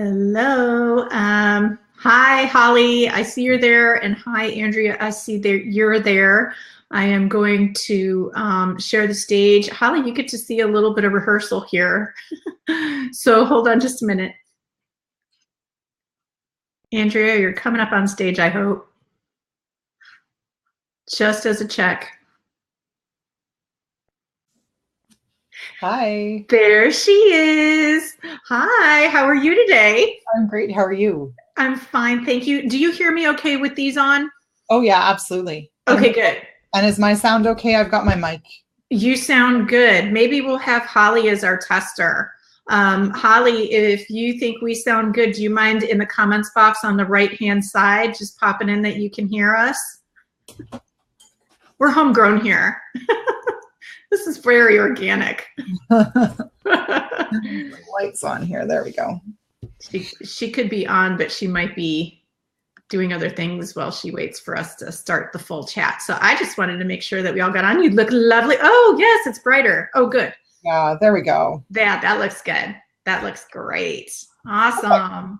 Hello. Hi, Holly. I see you're there. And hi, Andrea. I see that you're there. I am going to share the stage. Holly, you get to see a little bit of rehearsal here. So hold on just a minute. Andrea, you're coming up on stage, I hope. Just as a check. Hi. There she is. Hi, how are you today? I'm great. How are you? I'm fine, thank you. Do you hear me okay with these on? Oh, yeah, absolutely. Okay, good. And is my sound okay? I've got my mic. You sound good. Maybe we'll have Holly as our tester. Holly, if you think we sound good, do you mind in the comments box on the right-hand side just popping in that you can hear us? We're homegrown here. This is very organic. Lights on here. There we go. She could be on, but she might be doing other things while she waits for us to start the full chat. So I just wanted to make sure that we all got on. You look lovely. Oh, yes, it's brighter. Oh, good. Yeah, there we go. That looks good. That looks great. Awesome.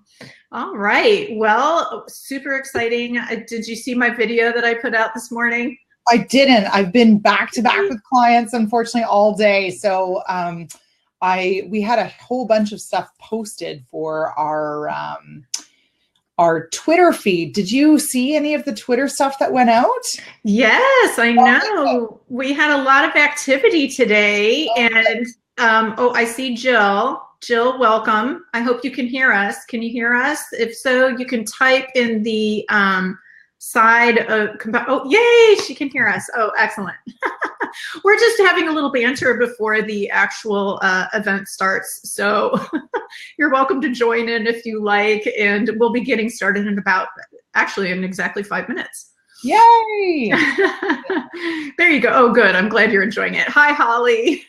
All right. Well, super exciting. Did you see my video that I put out this morning? I didn't. I've been back to back with clients, unfortunately, all day. So we had a whole bunch of stuff posted for our Twitter feed. Did you see any of the Twitter stuff that went out? Yes, I know. We had a lot of activity today. And I see Jill. Jill, welcome. I hope you can hear us. Can you hear us? If so, you can type in the side of, oh, yay, she can hear us. Oh, excellent. We're just having a little banter before the actual event starts. So you're welcome to join in if you like, and we'll be getting started in in exactly 5 minutes. Yay! There you go. Oh, good. I'm glad you're enjoying it. Hi, Holly.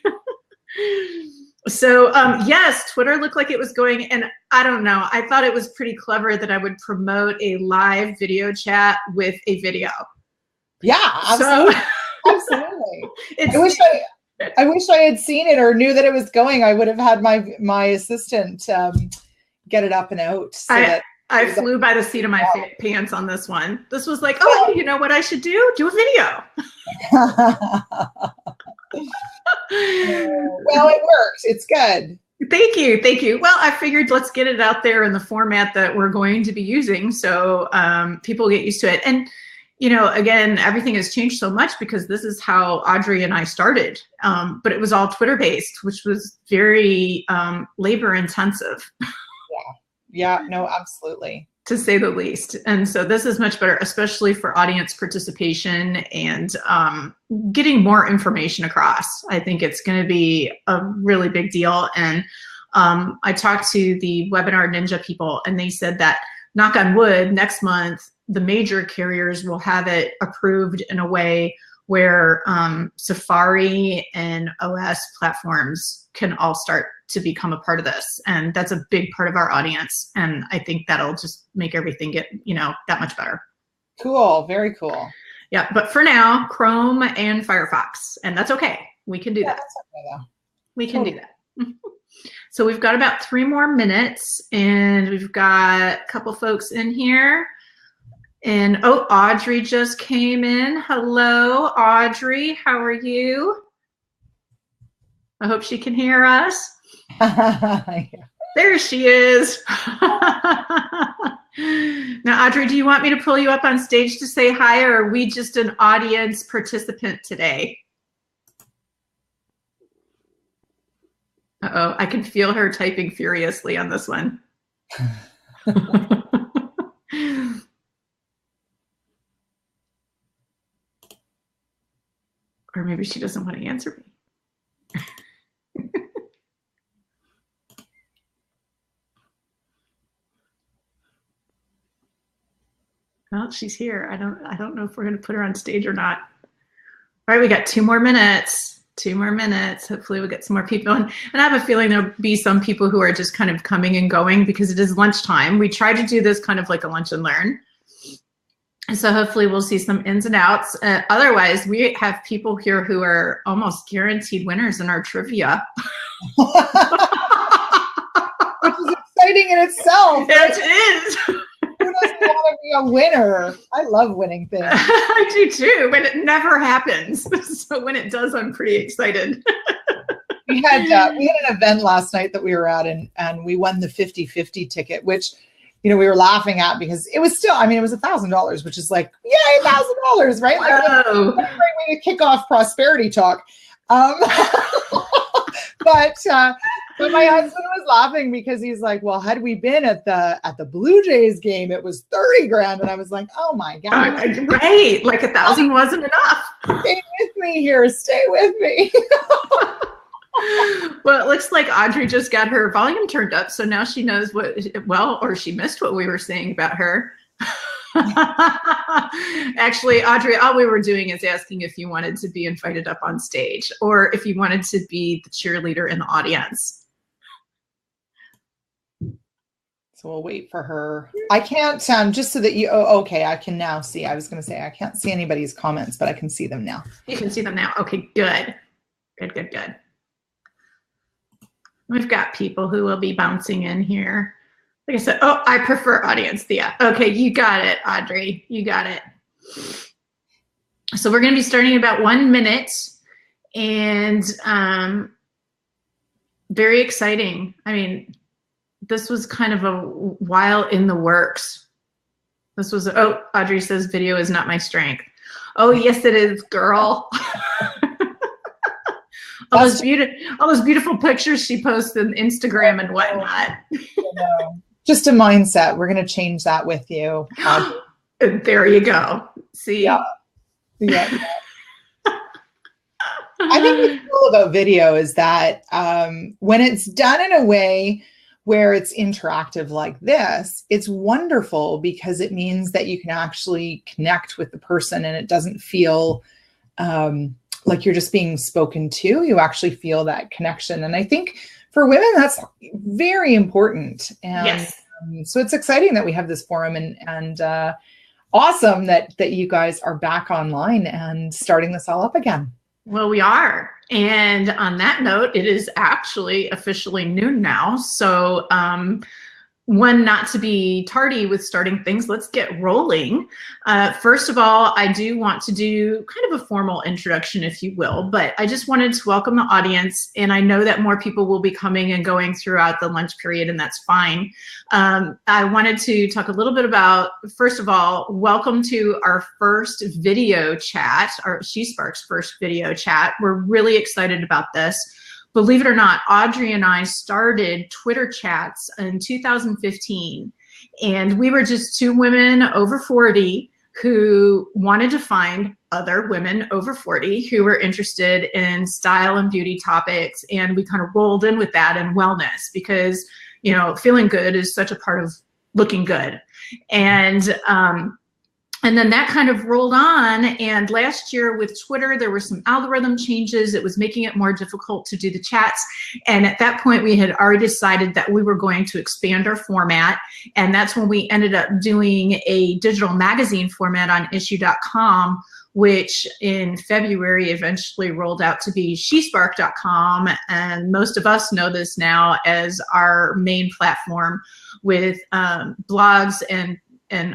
So yes, Twitter looked like it was going, and I don't know, I thought it was pretty clever that I would promote a live video chat with a video. Yeah, absolutely. So, absolutely. I wish I had seen it or knew that it was going. I would have had my assistant get it up and out. So I flew by the seat of my pants on this one. This was like, oh, you know what I should do? Do a video. Well, it worked. It's good. Thank you. Thank you. Well, I figured let's get it out there in the format that we're going to be using so people get used to it. And, you know, again, everything has changed so much because this is how Audrey and I started. But it was all Twitter-based, which was very labor-intensive. Yeah, no, absolutely. To say the least. And so this is much better, especially for audience participation and getting more information across. I think it's going to be a really big deal. And I talked to the Webinar Ninja people, and they said that, knock on wood, next month, the major carriers will have it approved in a way where Safari and OS platforms can all start to become a part of this. And that's a big part of our audience. And I think that'll just make everything get, you know, that much better. Cool. Very cool. Yeah. But for now, Chrome and Firefox, and that's okay. We can do that. That's okay, though. We can do that. So we've got about 3 more minutes, and we've got a couple folks in here. And oh, Audrey just came in. Hello, Audrey. How are you? I hope she can hear us. Yeah. There she is. Now, Audrey, do you want me to pull you up on stage to say hi, or are we just an audience participant today? Uh-oh, I can feel her typing furiously on this one. Or maybe she doesn't want to answer me. Well, she's here. I don't know if we're going to put her on stage or not. All right, we got 2 more minutes. 2 more minutes. Hopefully we'll get some more people. And I have a feeling there'll be some people who are just kind of coming and going because it is lunchtime. We try to do this kind of like a lunch and learn. So hopefully we'll see some ins and outs. Otherwise, we have people here who are almost guaranteed winners in our trivia. Which is exciting in itself. It is. Who doesn't want to be a winner? I love winning things. I do too, but it never happens. So when it does, I'm pretty excited. We had an event last night that we were at, and we won the 50-50 ticket, which, you know, we were laughing at because it was still, I mean, it was $1,000, which is like, yay, $1,000, right? Like, Whoa. what a great way to kick off prosperity talk. But my husband was laughing because he's like, well, had we been at the Blue Jays game, it was 30 grand. And I was like, oh my God. Right. Like 1,000 wasn't enough. Stay with me here. Stay with me. Well, it looks like Audrey just got her volume turned up. So now she knows what, well, or she missed what we were saying about her. Actually, Audrey, all we were doing is asking if you wanted to be invited up on stage or if you wanted to be the cheerleader in the audience. So we'll wait for her. I can't, just so that you, okay, I can now see. I was going to say, I can't see anybody's comments, but I can see them now. You can see them now. Okay, good. Good, good, good. We've got people who will be bouncing in here. Like I said, oh, I prefer audience, Thea. Okay, you got it, Audrey. You got it. So we're going to be starting in about 1 minute, and very exciting. I mean, this was kind of a while in the works. This was, oh, Audrey says video is not my strength. Oh, yes, it is, girl. all those beautiful pictures she posts on Instagram and whatnot. Just a mindset. We're going to change that with you. There you go. See? Yeah. I think what's cool about video is that when it's done in a way where it's interactive like this, it's wonderful because it means that you can actually connect with the person and it doesn't feel like you're just being spoken to. You actually feel that connection. And I think for women, that's very important. And yes. So it's exciting that we have this forum and awesome that you guys are back online and starting this all up again. Well, we are. And on that note, it is actually officially noon now. So one, not to be tardy with starting things, let's get rolling. First of all, I do want to do kind of a formal introduction, if you will, but I just wanted to welcome the audience. And I know that more people will be coming and going throughout the lunch period, and that's fine. I wanted to talk a little bit about, first of all, welcome to our first video chat, our SheSpark's first video chat. We're really excited about this. Believe it or not, Audrey and I started Twitter chats in 2015, and we were just two women over 40 who wanted to find other women over 40 who were interested in style and beauty topics, and we kind of rolled in with that and wellness because, you know, feeling good is such a part of looking good. And then that kind of rolled on, and last year with Twitter, there were some algorithm changes. It was making it more difficult to do the chats. And at that point, we had already decided that we were going to expand our format. And that's when we ended up doing a digital magazine format on issue.com, which in February eventually rolled out to be SheSpark.com. And most of us know this now as our main platform with blogs and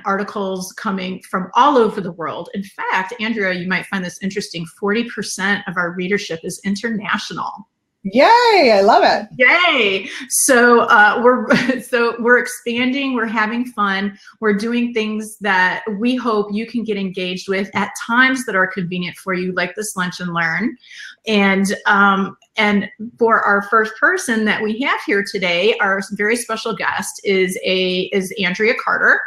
articles coming from all over the world. In fact, Andrea, you might find this interesting, 40% of our readership is international. Yay, I love it. Yay. So we're expanding, we're having fun, we're doing things that we hope you can get engaged with at times that are convenient for you, like this Lunch and Learn. And for our first person that we have here today, our very special guest is Andrea Carter.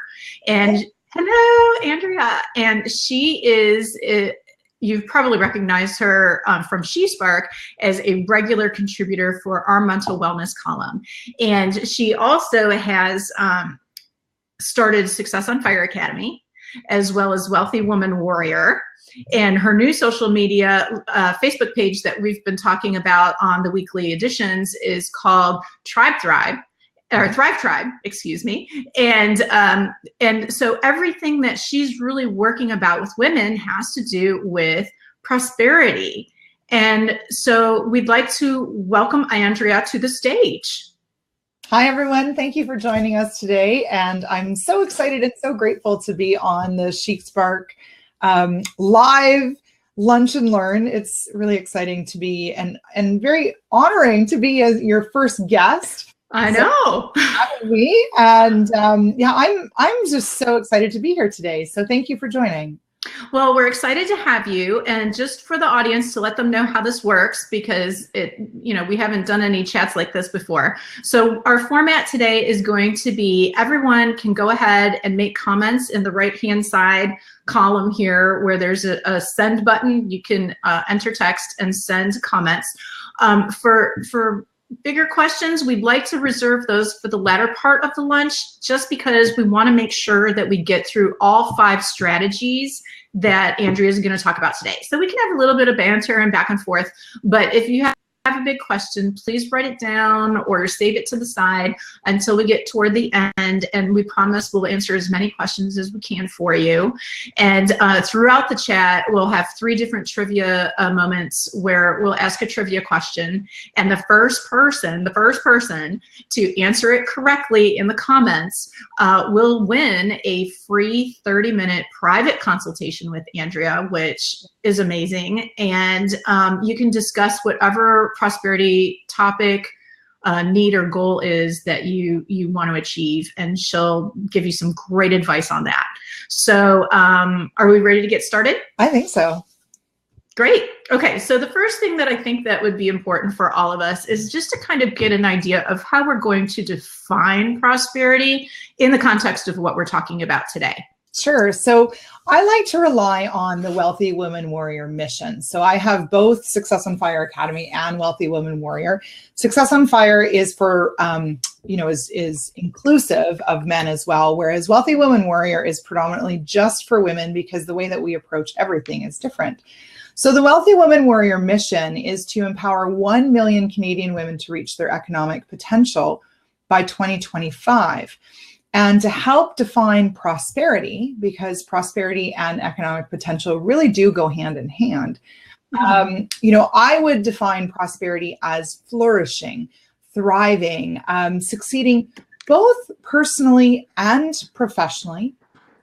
And hello, Andrea. And she is, you've probably recognized her from SheSpark as a regular contributor for our mental wellness column. And she also has started Success on Fire Academy, as well as Wealthy Woman Warrior. And her new social media Facebook page that we've been talking about on the weekly editions is called Thrive Tribe, excuse me. And so everything that she's really working about with women has to do with prosperity. And so we'd like to welcome Andrea to the stage. Hi, everyone. Thank you for joining us today. And I'm so excited and so grateful to be on the SheSpark live Lunch and Learn. It's really exciting to be and very honoring to be as your first guest. I know. Me. And yeah, I'm just so excited to be here today. So thank you for joining. Well, we're excited to have you, and just for the audience to let them know how this works, because we haven't done any chats like this before. So our format today is going to be everyone can go ahead and make comments in the right-hand side column here where there's a send button. You can enter text and send comments. For bigger questions, we'd like to reserve those for the latter part of the lunch, just because we want to make sure that we get through all 5 strategies that Andrea is going to talk about today. So we can have a little bit of banter and back and forth, but if you have a big question, please write it down or save it to the side until we get toward the end, and we promise we'll answer as many questions as we can for you. And throughout the chat, we'll have 3 different trivia moments where we'll ask a trivia question, and the first person to answer it correctly in the comments will win a free 30-minute private consultation with Andrea, which is amazing. And you can discuss whatever prosperity topic, need, or goal is that you want to achieve, and she'll give you some great advice on that. So are we ready to get started? I think so. Great. Okay, so the first thing that I think that would be important for all of us is just to kind of get an idea of how we're going to define prosperity in the context of what we're talking about today. Sure. So I like to rely on the Wealthy Woman Warrior mission. So I have both Success on Fire Academy and Wealthy Woman Warrior. Success on Fire is for, is inclusive of men as well, whereas Wealthy Woman Warrior is predominantly just for women, because the way that we approach everything is different. So the Wealthy Woman Warrior mission is to empower 1 million Canadian women to reach their economic potential by 2025. And to help define prosperity, because prosperity and economic potential really do go hand in hand, I would define prosperity as flourishing, thriving, succeeding both personally and professionally,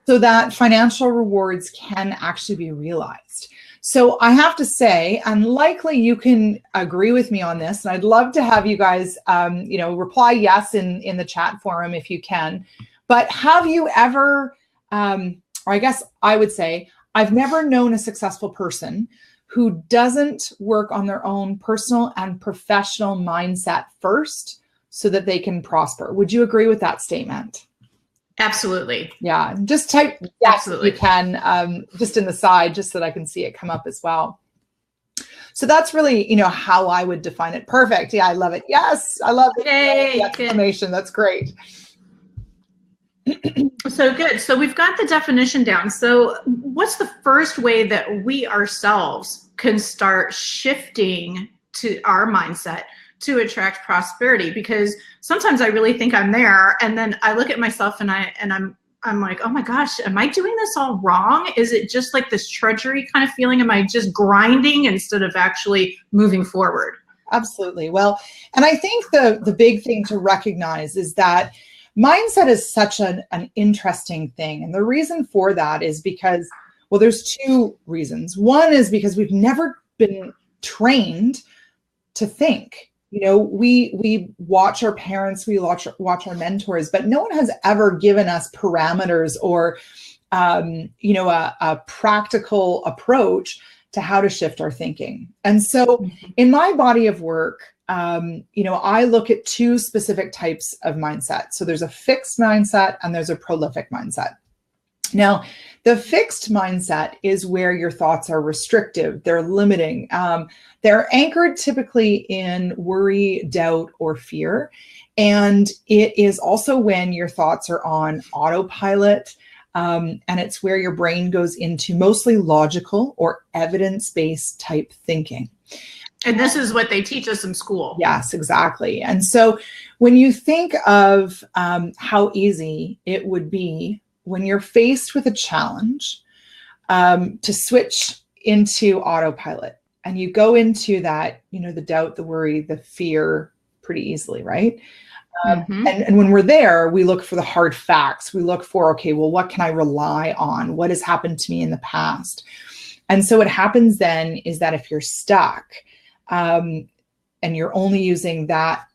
so that financial rewards can actually be realized. So I have to say, and likely you can agree with me on this, and I'd love to have you guys, reply yes in the chat forum if you can. But have you ever, or I guess I would say, I've never known a successful person who doesn't work on their own personal and professional mindset first so that they can prosper. Would you agree with that statement? Absolutely. Yeah, just type yes if you can, just in the side, just so that I can see it come up as well. So that's really, how I would define it. Perfect. Yeah, I love it. Yes, I love it. Yay, exclamation. That's great. So good. So we've got the definition down. So what's the first way that we ourselves can start shifting to our mindset to attract prosperity? Because sometimes I really think I'm there, and then I look at myself and I'm like, oh my gosh, am I doing this all wrong? Is it just like this treachery kind of feeling? Am I just grinding instead of actually moving forward? Absolutely. Well, and I think the big thing to recognize is that mindset is such an interesting thing. And the reason for that is because, well, there's 2 reasons. One is because we've never been trained to think. We watch our parents, we watch our mentors, but no one has ever given us parameters or, a practical approach to how to shift our thinking. And so in my body of work, I look at 2 specific types of mindset. So there's a fixed mindset and there's a prolific mindset. Now, the fixed mindset is where your thoughts are restrictive, they're limiting. They're anchored typically in worry, doubt, or fear. And it is also when your thoughts are on autopilot, and it's where your brain goes into mostly logical or evidence-based type thinking. And this is what they teach us in school. Yes, exactly. And so when you think of how easy it would be when you're faced with a challenge to switch into autopilot, and you go into that, the doubt, the worry, the fear pretty easily, right? Mm-hmm. And when we're there, we look for the hard facts. We look for, okay, well, what can I rely on? What has happened to me in the past? And so what happens then is that if you're stuck and you're only using that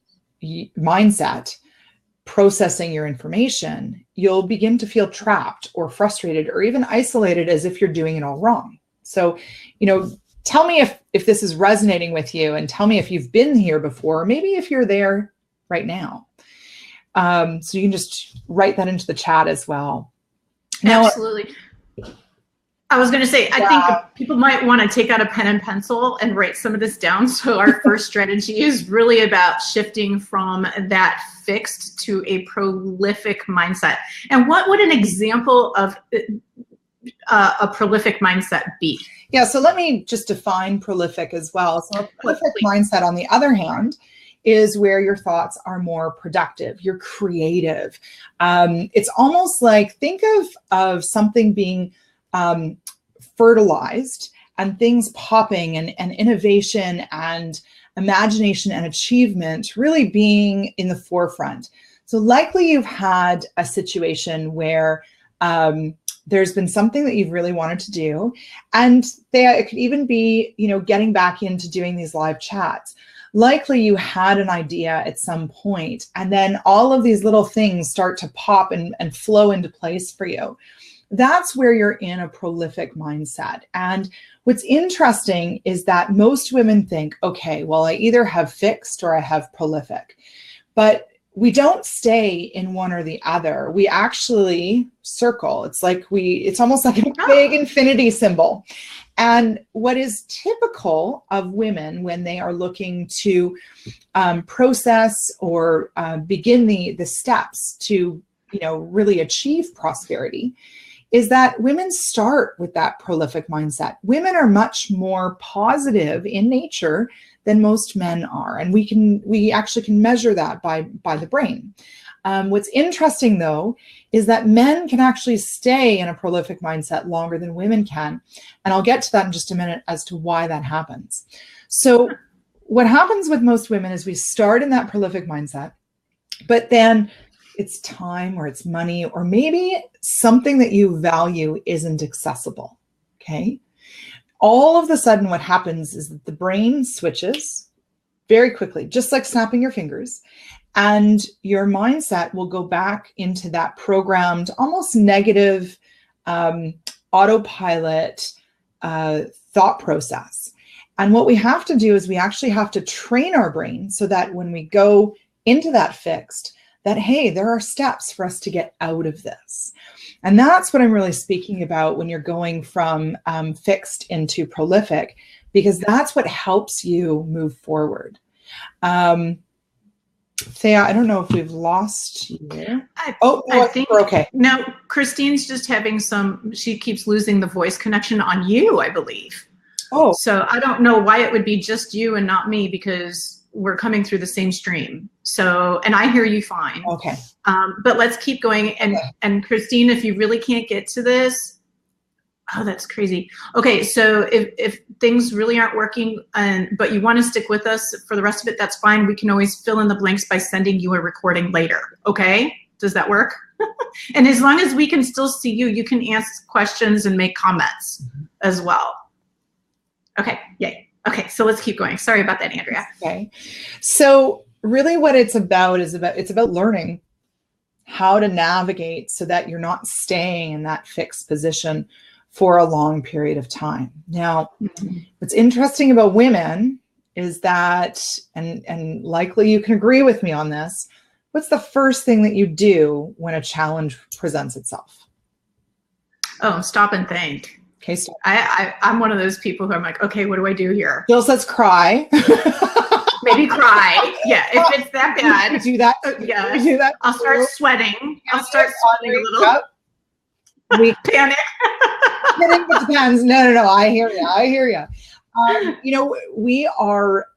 mindset, processing your information, you'll begin to feel trapped or frustrated or even isolated as if you're doing it all wrong. So, tell me if this is resonating with you, and tell me if you've been here before, or maybe if you're there right now. So you can just write that into the chat as well. Now, absolutely. I was going to say, I think people might want to take out a pen and pencil and write some of this down. So our first strategy is really about shifting from that fixed to a prolific mindset. And what would an example of a prolific mindset be? Yeah, so let me just define prolific as well. So a prolific mindset, on the other hand, is where your thoughts are more productive. You're creative. It's almost like, think of something being fertilized and things popping, and innovation and imagination and achievement really being in the forefront. So likely you've had a situation where there's been something that you've really wanted to do, and it could even be, getting back into doing these live chats. Likely you had an idea at some point, and then all of these little things start to pop and flow into place for you. That's where you're in a prolific mindset. And what's interesting is that most women think, okay, well, I either have fixed or I have prolific. But we don't stay in one or the other. We actually circle. It's almost like a big infinity symbol. And what is typical of women when they are looking to process or begin the steps to, really achieve prosperity, is that women start with that prolific mindset. Women are much more positive in nature than most men are. And we actually can measure that by the brain. What's interesting, though, is that men can actually stay in a prolific mindset longer than women can. And I'll get to that in just a minute as to why that happens. So what happens with most women is we start in that prolific mindset, but then it's time, or it's money, or maybe something that you value isn't accessible, okay? All of a sudden what happens is that the brain switches very quickly, just like snapping your fingers, and your mindset will go back into that programmed, almost negative autopilot thought process. And what we have to do is we actually have to train our brain so that when we go into that fixed, that, hey, there are steps for us to get out of this. And that's what I'm really speaking about when you're going from fixed into prolific, because that's what helps you move forward. Thea, I don't know if we've lost you. I think we're okay. No, Christine's just having she keeps losing the voice connection on you, I believe. Oh. So I don't know why it would be just you and not me, because we're coming through the same stream. So, and I hear you fine. Okay. But let's keep going. And Christine, if you really can't get to this, oh, that's crazy. Okay, so if things really aren't working, but you want to stick with us for the rest of it, that's fine. We can always fill in the blanks by sending you a recording later. Okay, does that work? And as long as we can still see you, you can ask questions and make comments as well. Okay, yay. Okay, so let's keep going. Sorry about that, Andrea. Okay. So really what it's about learning how to navigate so that you're not staying in that fixed position for a long period of time. Now, what's interesting about women is that, and likely you can agree with me on this, what's the first thing that you do when a challenge presents itself? Oh, stop and think. Okay, stop. I'm one of those people who I'm like, okay, what do I do here? Jill says cry. Maybe cry. Yeah, if it's that bad. Do that. Yeah. Do that. I'll start sweating. I'll start sweating a little. Yep. We panic. It depends. No. I hear you. We are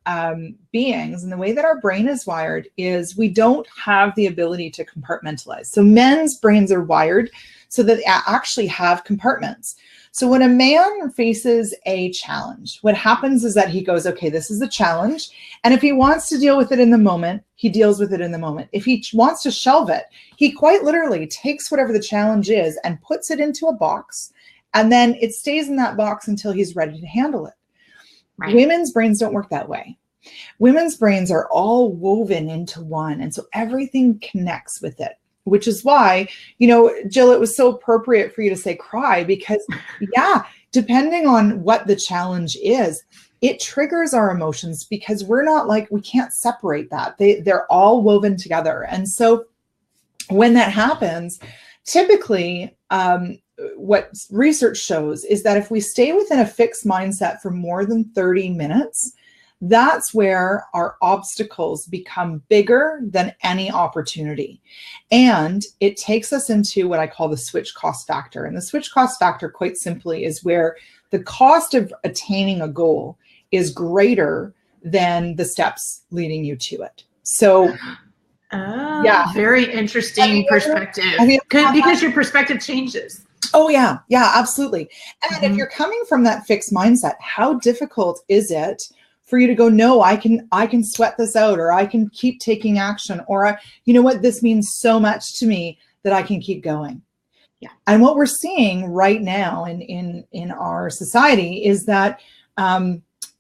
beings, and the way that our brain is wired is we don't have the ability to compartmentalize. So men's brains are wired so that they actually have compartments. So when a man faces a challenge, what happens is that he goes, okay, this is a challenge. And if he wants to deal with it in the moment, he deals with it in the moment. If he wants to shelve it, he quite literally takes whatever the challenge is and puts it into a box. And then it stays in that box until he's ready to handle it. Right. Women's brains don't work that way. Women's brains are all woven into one. And so everything connects with it, which is why, you know, Jill, it was so appropriate for you to say cry, because yeah, depending on what the challenge is, it triggers our emotions, because we're not like, we can't separate that. They're all woven together. And so when that happens, typically, what research shows is that if we stay within a fixed mindset for more than 30 minutes, that's where our obstacles become bigger than any opportunity. And it takes us into what I call the switch cost factor. And the switch cost factor, quite simply, is where the cost of attaining a goal is greater than the steps leading you to it. So yeah, very interesting perspective. Because your perspective changes. Oh yeah, yeah, absolutely. And if you're coming from that fixed mindset, how difficult is it for you to go, no, I can sweat this out, or I can keep taking action, or you know what, this means so much to me that I can keep going. Yeah. And what we're seeing right now in our society is that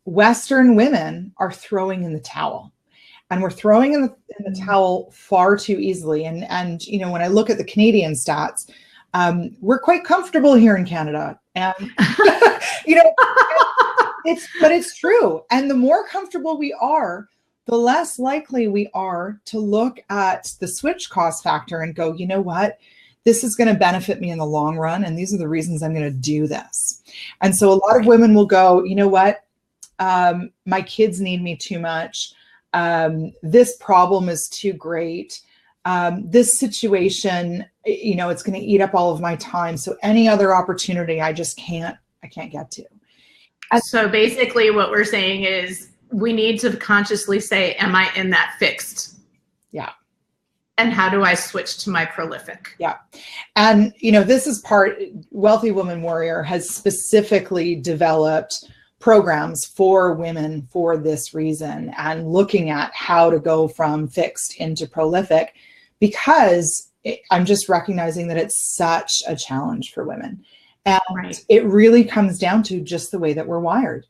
Western women are throwing in the towel. And we're throwing in the towel far too easily. And you know, when I look at the Canadian stats, we're quite comfortable here in Canada, and you know, but it's true. And the more comfortable we are, the less likely we are to look at the switch cost factor and go, you know what, this is going to benefit me in the long run, and these are the reasons I'm going to do this. And so a lot of women will go, you know what, my kids need me too much. This problem is too great. This situation, you know, it's going to eat up all of my time. So any other opportunity, I can't get to. And so basically what we're saying is we need to consciously say, am I in that fixed? Yeah. And how do I switch to my prolific? Yeah. And, you know, this is Wealthy Woman Warrior has specifically developed programs for women for this reason, and looking at how to go from fixed into prolific, because I'm just recognizing that it's such a challenge for women. And it really comes down to just the way that we're wired.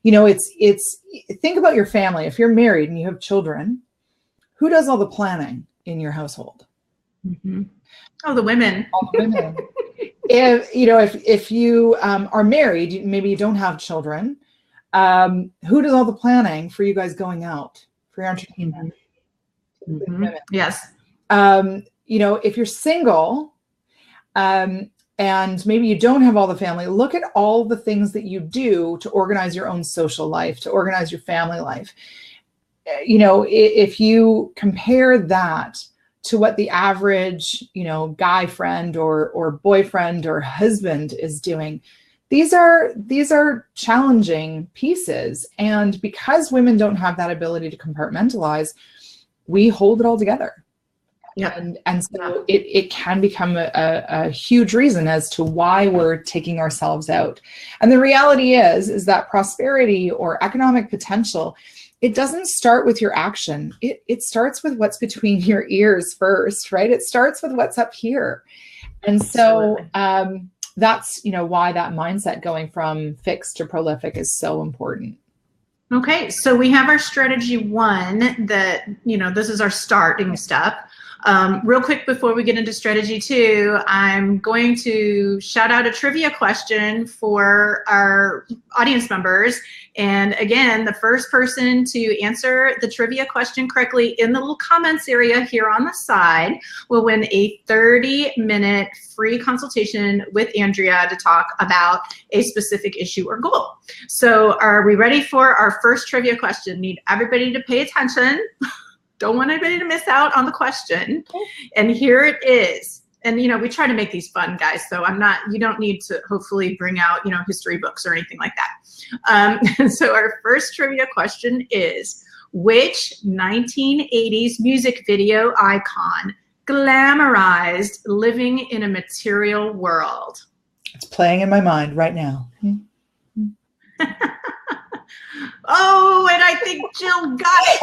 You know, it's think about your family. If you're married and you have children, who does all the planning in your household? Oh, the women. All the women. If you are married, maybe you don't have children, who does all the planning for you guys going out for your entertainment? Yes. You know, if you're single, and maybe you don't have all the family, look at all the things that you do to organize your own social life, to organize your family life. You know, if you compare that to what the average, you know, guy friend or boyfriend or husband is doing, these are challenging pieces. And because women don't have that ability to compartmentalize, we hold it all together. Yeah. And so it can become a huge reason as to why we're taking ourselves out. And the reality is that prosperity or economic potential, it doesn't start with your action. It starts with what's between your ears first, right? It starts with what's up here. And so that's, you know, why that mindset going from fixed to prolific is so important. Okay, so we have our strategy 1 that, you know, this is our starting step. Real quick before we get into strategy 2, I'm going to shout out a trivia question for our audience members. And again, the first person to answer the trivia question correctly in the little comments area here on the side will win a 30-minute free consultation with Andrea to talk about a specific issue or goal. So are we ready for our first trivia question? Need everybody to pay attention. Don't want anybody to miss out on the question. And here it is. And, you know, we try to make these fun, guys. So you don't need to hopefully bring out, you know, history books or anything like that. So our first trivia question is, which 1980s music video icon glamorized living in a material world? It's playing in my mind right now. Oh, and I think Jill got it.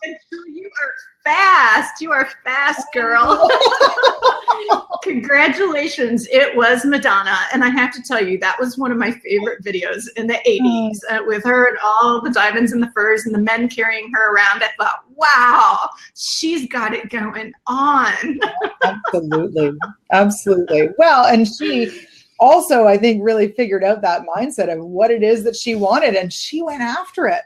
And Jill, you are fast. You are fast, girl. Congratulations. It was Madonna. And I have to tell you, that was one of my favorite videos in the 80s with her and all the diamonds and the furs and the men carrying her around. I thought, wow, she's got it going on. Absolutely. Absolutely. Well, and she also, I think, really figured out that mindset of what it is that she wanted, and she went after it.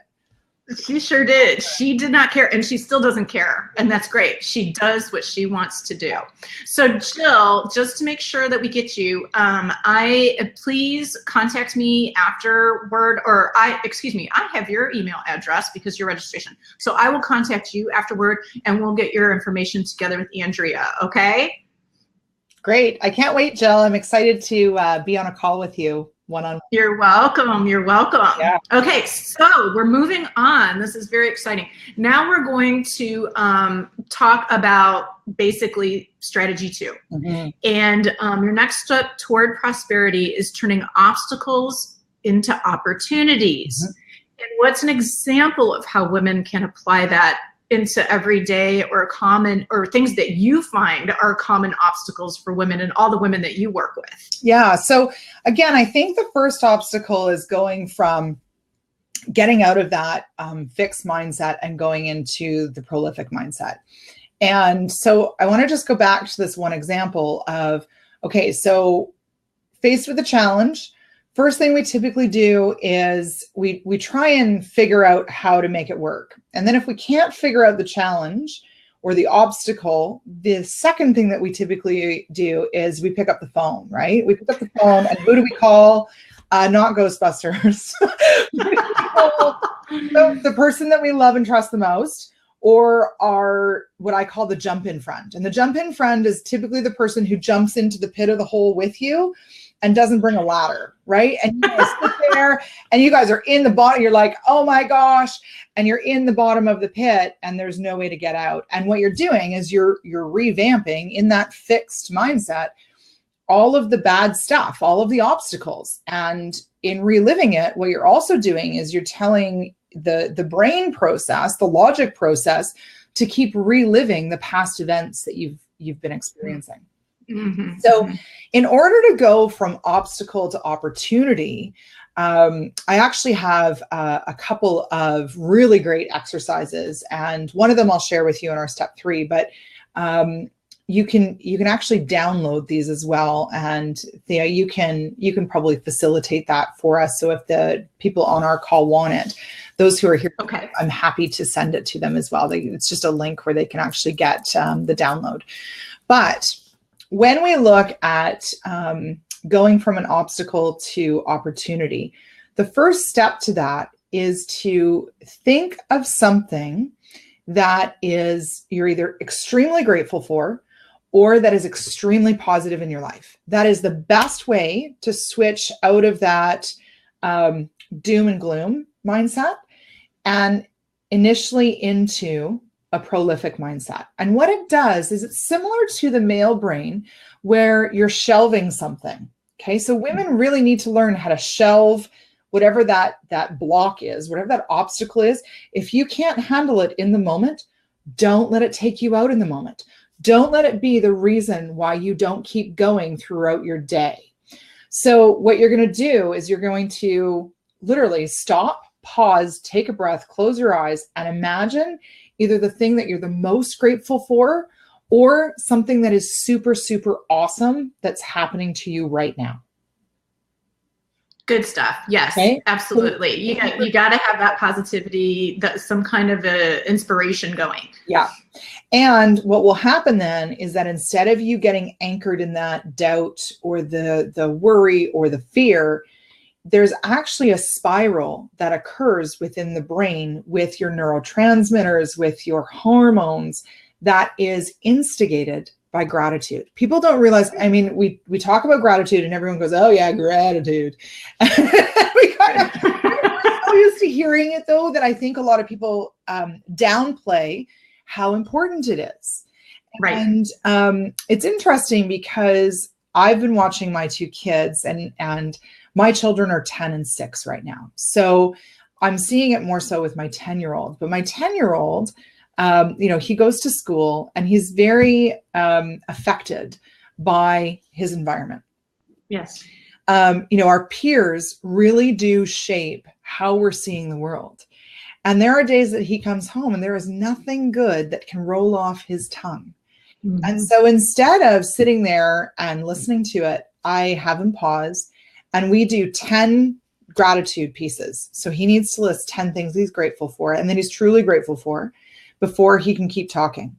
She sure did. She did not care, and she still doesn't care, and that's great. She does what she wants to do. So Jill, just to make sure that we get you, please contact me afterward, or I have your email address because your registration. So I will contact you afterward, and we'll get your information together with Andrea, okay? Great. I can't wait, Jill. I'm excited to be on a call with you one-on-one. You're welcome. You're welcome. Yeah. Okay, so we're moving on. This is very exciting. Now we're going to talk about basically strategy 2. Mm-hmm. And your next step toward prosperity is turning obstacles into opportunities. Mm-hmm. And what's an example of how women can apply that into everyday or common, or things that you find are common obstacles for women and all the women that you work with? Yeah. So again, I think the first obstacle is going from getting out of that fixed mindset and going into the prolific mindset. And so I want to just go back to this one example of, okay, so faced with a challenge, first thing we typically do is we try and figure out how to make it work. And then if we can't figure out the challenge or the obstacle, the second thing that we typically do is we pick up the phone, right? We pick up the phone, and who do we call? Not Ghostbusters. The person that we love and trust the most, or our, what I call the jump-in friend. And the jump-in friend is typically the person who jumps into the pit of the hole with you and doesn't bring a ladder, right? And you guys sit there and you guys are in the bottom. You're like, oh my gosh. And you're in the bottom of the pit and there's no way to get out. And what you're doing is you're revamping in that fixed mindset all of the bad stuff, all of the obstacles. And in reliving it, what you're also doing is you're telling the brain process, the logic process, to keep reliving the past events that you've been experiencing. Mm-hmm. So in order to go from obstacle to opportunity, I actually have a couple of really great exercises, and one of them I'll share with you in our step 3, but you can actually download these as well. And you can probably facilitate that for us. So if the people on our call want it, those who are here, okay, I'm happy to send it to them as well. It's just a link where they can actually get the download. But when we look at going from an obstacle to opportunity, the first step to that is to think of something that you're either extremely grateful for or that is extremely positive in your life. That is the best way to switch out of that doom and gloom mindset and initially into a prolific mindset. And what it does is it's similar to the male brain where you're shelving something. Okay, so women really need to learn how to shelve whatever that block is, whatever that obstacle is. If you can't handle it in the moment, don't let it take you out in the moment. Don't let it be the reason why you don't keep going throughout your day. So what you're going to do is you're going to literally stop, pause, take a breath, close your eyes, and imagine either the thing that you're the most grateful for or something that is super, super awesome that's happening to you right now. Good stuff. Yes, okay. Absolutely. You got to have that positivity, some kind of inspiration going. Yeah. And what will happen then is that instead of you getting anchored in that doubt or the worry or the fear, there's actually a spiral that occurs within the brain with your neurotransmitters, with your hormones, that is instigated by gratitude. People don't realize, I mean, we talk about gratitude and everyone goes, oh yeah, gratitude. We're so used to hearing it though, that I think a lot of people downplay how important it is. Right. And it's interesting because I've been watching my two kids, and my children are 10 and 6 right now. So I'm seeing it more so with my 10-year-old. But my 10-year-old, he goes to school and he's very affected by his environment. Yes. Our peers really do shape how we're seeing the world. And there are days that he comes home and there is nothing good that can roll off his tongue. Mm-hmm. And so instead of sitting there and listening to it, I have him pause and we do 10 gratitude pieces. So he needs to list 10 things he's grateful for and then he's truly grateful for before he can keep talking.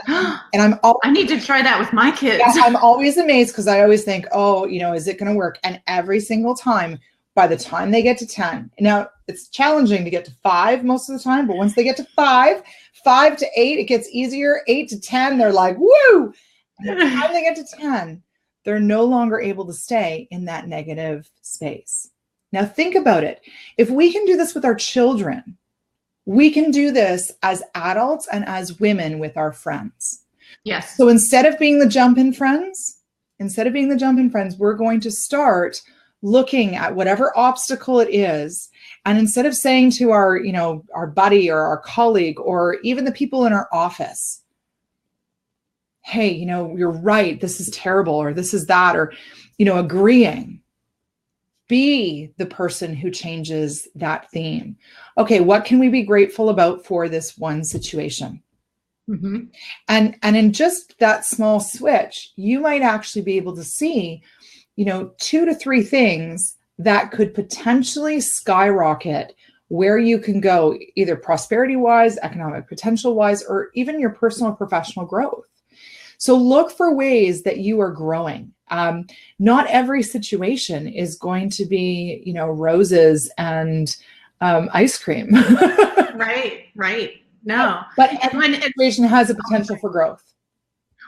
And I need to try that with my kids. Yeah, I'm always amazed because I always think, oh, is it going to work? And every single time, by the time they get to 10, now it's challenging to get to 5 most of the time, but once they get to 5 to 8, it gets easier. 8 to 10, they're like, woo! And by the time they get to 10, they're no longer able to stay in that negative space. Now think about it. If we can do this with our children, we can do this as adults and as women with our friends. Yes. So instead of being the jump-in friends, we're going to start looking at whatever obstacle it is. And instead of saying to our buddy or our colleague, or even the people in our office, hey, you're right, this is terrible, or this is that, or, agreeing. Be the person who changes that theme. Okay, what can we be grateful about for this one situation? Mm-hmm. And in just that small switch, you might actually be able to see, 2 to 3 things that could potentially skyrocket where you can go, either prosperity-wise, economic potential-wise, or even your personal professional growth. So look for ways that you are growing. Not every situation is going to be, roses and ice cream. Right. No. But every situation has a potential for growth.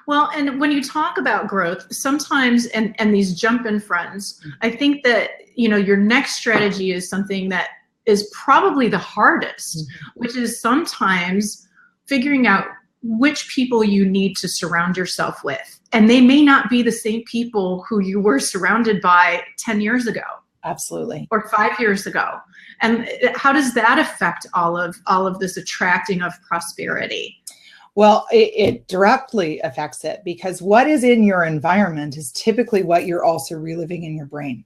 Well, and when you talk about growth, sometimes, and these jump-in friends, I think that, your next strategy is something that is probably the hardest, which is sometimes figuring out which people you need to surround yourself with. And they may not be the same people who you were surrounded by 10 years ago. Absolutely. Or 5 years ago. And how does that affect all of this attracting of prosperity? Well, it directly affects it, because what is in your environment is typically what you're also reliving in your brain.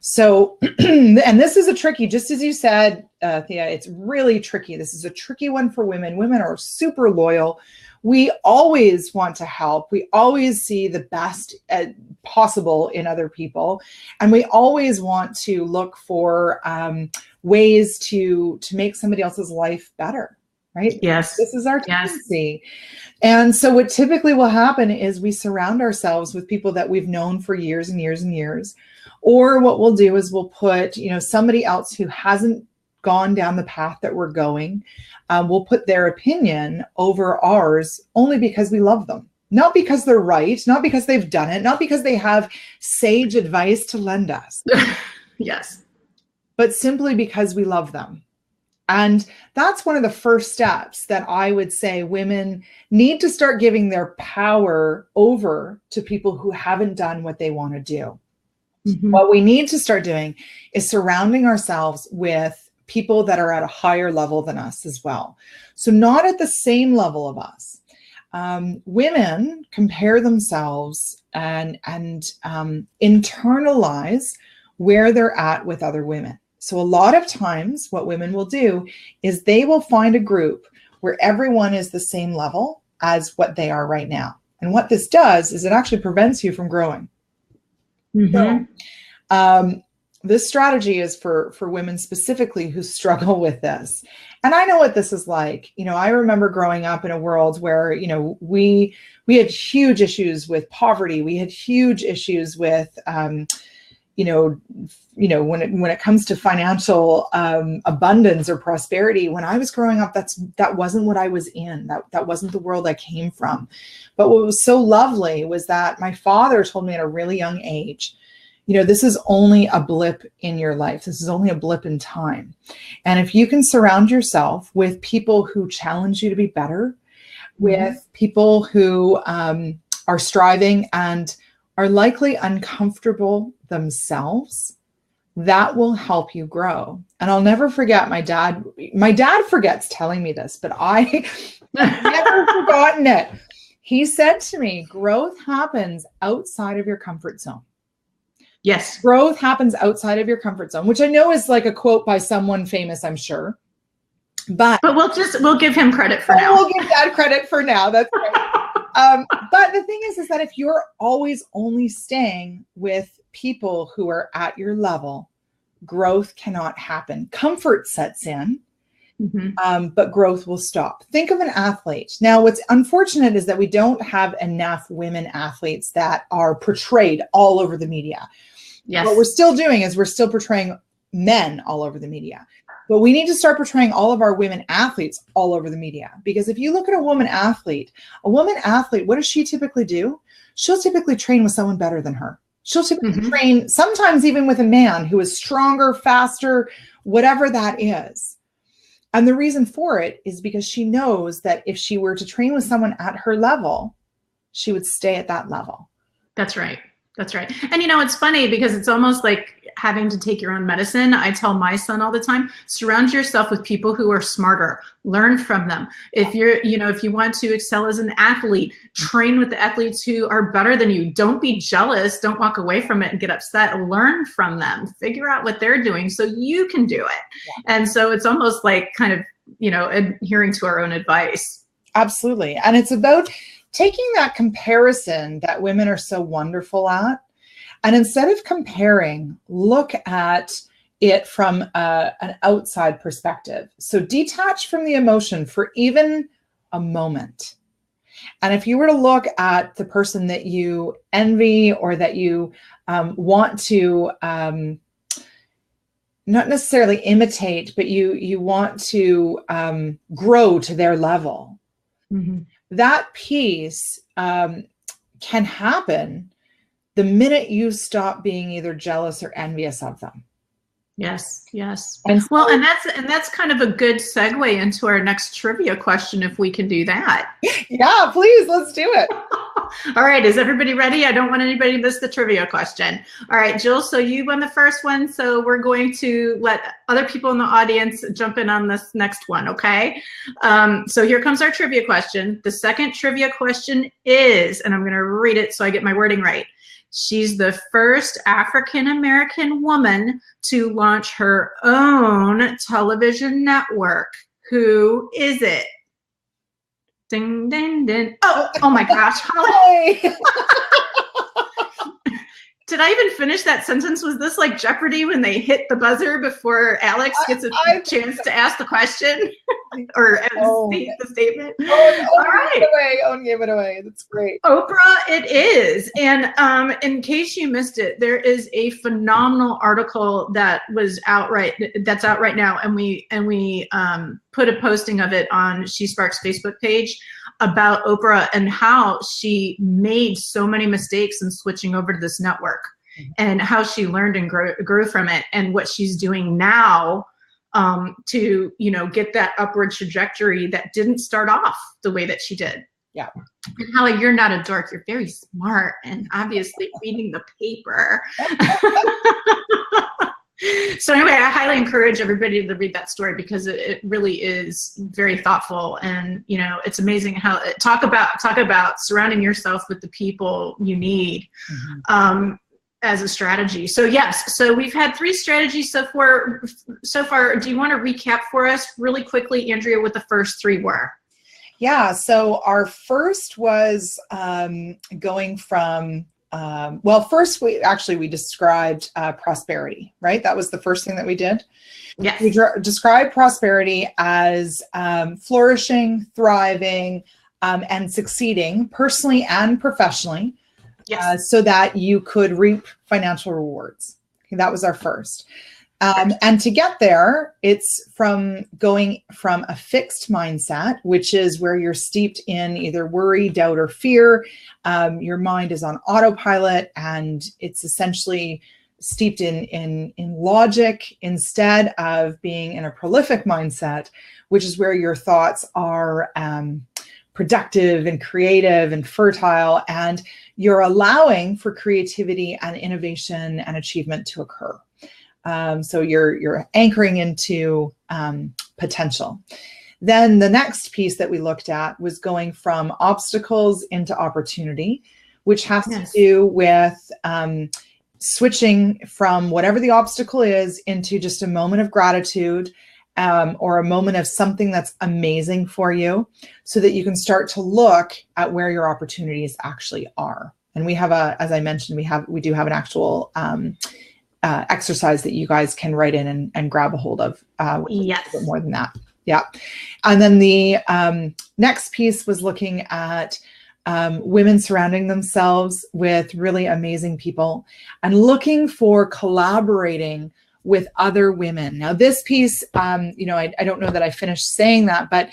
So, and this is a tricky, just as you said, Thea, it's really tricky. This is a tricky one for women. Women are super loyal. We always want to help. We always see the best possible in other people. And we always want to look for ways to make somebody else's life better. Right? Yes. This is our tendency. Yes. And so what typically will happen is we surround ourselves with people that we've known for years and years and years. Or what we'll do is we'll put, somebody else who hasn't gone down the path that we're going, we'll put their opinion over ours only because we love them. Not because they're right, not because they've done it, not because they have sage advice to lend us. Yes. But simply because we love them. And that's one of the first steps that I would say women need to start giving their power over to people who haven't done what they want to do. Mm-hmm. What we need to start doing is surrounding ourselves with people that are at a higher level than us as well. So not at the same level of us. Women compare themselves and internalize where they're at with other women. So a lot of times what women will do is they will find a group where everyone is the same level as what they are right now. And what this does is it actually prevents you from growing. Mm-hmm. So this strategy is for women specifically who struggle with this. And I know what this is like. I remember growing up in a world where, we had huge issues with poverty. We had huge issues with, when it comes to financial abundance or prosperity. When I was growing up, that wasn't what I was in. That wasn't the world I came from. But what was so lovely was that my father told me at a really young age, this is only a blip in your life. This is only a blip in time. And if you can surround yourself with people who challenge you to be better, with people who are striving and are likely uncomfortable themselves, that will help you grow. And I'll never forget my dad forgets telling me this, but I've never forgotten it. He said to me, growth happens outside of your comfort zone. Yes. Growth happens outside of your comfort zone, which I know is like a quote by someone famous, I'm sure. But we'll give him credit for now. We'll give Dad credit for now. That's right. But the thing is that if you're always only staying with people who are at your level, growth cannot happen. Comfort sets in, but growth will stop. Think of an athlete. Now, what's unfortunate is that we don't have enough women athletes that are portrayed all over the media. Yes. What we're still doing is we're still portraying men all over the media. But we need to start portraying all of our women athletes all over the media. Because if you look at a woman athlete, what does she typically do? She'll typically train with someone better than her. She'll typically train sometimes even with a man who is stronger, faster, whatever that is. And the reason for it is because she knows that if she were to train with someone at her level, she would stay at that level. That's right. That's right. And it's funny because it's almost like having to take your own medicine. I tell my son all the time, surround yourself with people who are smarter, learn from them. If if you want to excel as an athlete, train with the athletes who are better than you. Don't be jealous. Don't walk away from it and get upset. Learn from them, figure out what they're doing so you can do it. Yeah. And so it's almost like kind of, adhering to our own advice. Absolutely. And it's about taking that comparison that women are so wonderful at, and instead of comparing, look at it from an outside perspective. So detach from the emotion for even a moment. And if you were to look at the person that you envy or that you want to not necessarily imitate, but you want to grow to their level, that piece can happen the minute you stop being either jealous or envious of them. Yes, yes. And that's kind of a good segue into our next trivia question, if we can do that. Yeah, please, let's do it. All right, is everybody ready? I don't want anybody to miss the trivia question. All right, Jill, so you won the first one, so we're going to let other people in the audience jump in on this next one, okay? So here comes our trivia question. The second trivia question is, and I'm going to read it so I get my wording right. She's the first African-American woman to launch her own television network. Who is it? Ding, ding, ding. Oh my gosh, Holly. Did I even finish that sentence? Was this like Jeopardy when they hit the buzzer before Alex gets a chance to ask the question or state the statement? All right. Owen gave it away. That's great. Oprah it is. And in case you missed it, there is a phenomenal article that's out right now. And we put a posting of it on SheSpark's Facebook page about Oprah and how she made so many mistakes in switching over to this network, and how she learned and grew from it, and what she's doing now to get that upward trajectory that didn't start off the way that she did. Yeah. And Holly, you're not a dork. You're very smart and obviously reading the paper. So anyway, I highly encourage everybody to read that story because it really is very thoughtful, and it's amazing how talk about surrounding yourself with the people you need as a strategy. So yes, so we've had 3 strategies so far. Do you want to recap for us really quickly, Andrea, what the first 3 were? Yeah. So our first was going from. First we described prosperity, right? That was the first thing that we did. Yes. We described prosperity as flourishing, thriving, and succeeding personally and professionally, yes. So that you could reap financial rewards. Okay, that was our first. And to get there, it's from going from a fixed mindset, which is where you're steeped in either worry, doubt, or fear. Your mind is on autopilot, and it's essentially steeped in logic instead of being in a prolific mindset, which is where your thoughts are productive and creative and fertile, and you're allowing for creativity and innovation and achievement to occur. So you're anchoring into potential. Then the next piece that we looked at was going from obstacles into opportunity, which has to do with switching from whatever the obstacle is into just a moment of gratitude, or a moment of something that's amazing for you, so that you can start to look at where your opportunities actually are. And we have as I mentioned, we do have an actual exercise that you guys can write in and grab a hold of. Yes. A bit more than that. Yeah. And then the next piece was looking at women surrounding themselves with really amazing people and looking for collaborating with other women. Now this piece, I don't know that I finished saying that, but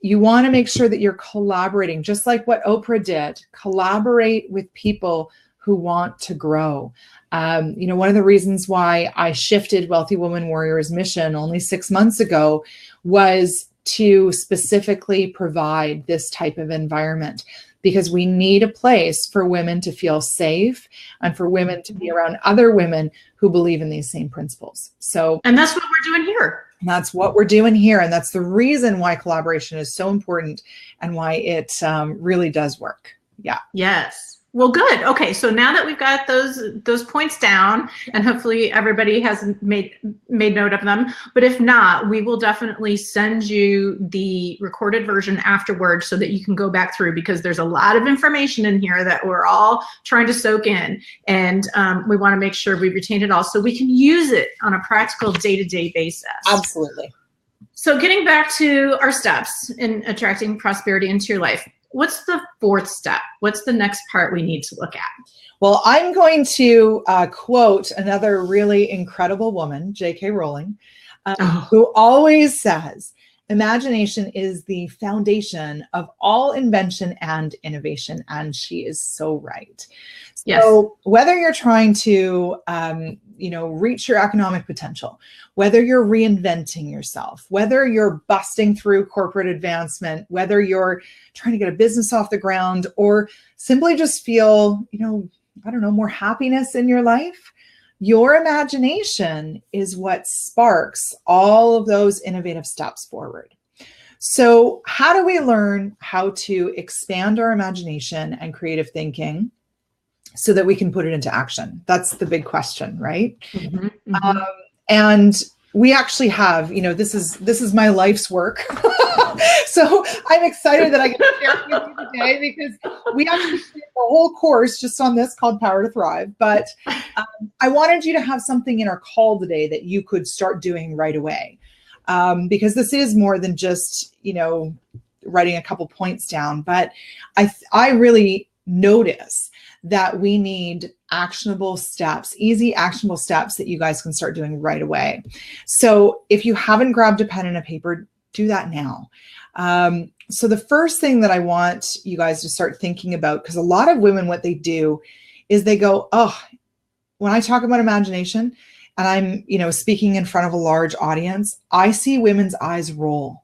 you want to make sure that you're collaborating, just like what Oprah did. Collaborate with people who want to grow. One of the reasons why I shifted Wealthy Woman Warriors mission only 6 months ago was to specifically provide this type of environment, because we need a place for women to feel safe and for women to be around other women who believe in these same principles. And that's what we're doing here. That's what we're doing here. And that's the reason why collaboration is so important and why it really does work. Yeah. Yes. Well, good. Okay. So now that we've got those points down, and hopefully everybody has made note of them, but if not, we will definitely send you the recorded version afterwards so that you can go back through, because there's a lot of information in here that we're all trying to soak in. And we want to make sure we retain it all so we can use it on a practical day-to-day basis. Absolutely. So getting back to our steps in attracting prosperity into your life. What's the fourth step? What's the next part we need to look at? Well, I'm going to quote another really incredible woman, J.K. Rowling, who always says, imagination is the foundation of all invention and innovation. And she is so right. Yes. So whether you're trying to, reach your economic potential, whether you're reinventing yourself, whether you're busting through corporate advancement, whether you're trying to get a business off the ground, or simply just feel, more happiness in your life, your imagination is what sparks all of those innovative steps forward. So how do we learn how to expand our imagination and creative thinking so that we can put it into action? That's the big question, right? Mm-hmm, mm-hmm. And we actually have, this is my life's work. So I'm excited that I get to share it with you today, because we actually did a whole course just on this called Power to Thrive. But I wanted you to have something in our call today that you could start doing right away. Because this is more than just, writing a couple points down. But I really notice that we need actionable steps, easy actionable steps that you guys can start doing right away. So if you haven't grabbed a pen and a paper, do that now. So the first thing that I want you guys to start thinking about, because a lot of women, what they do is they go, oh, when I talk about imagination and I'm, speaking in front of a large audience, I see women's eyes roll.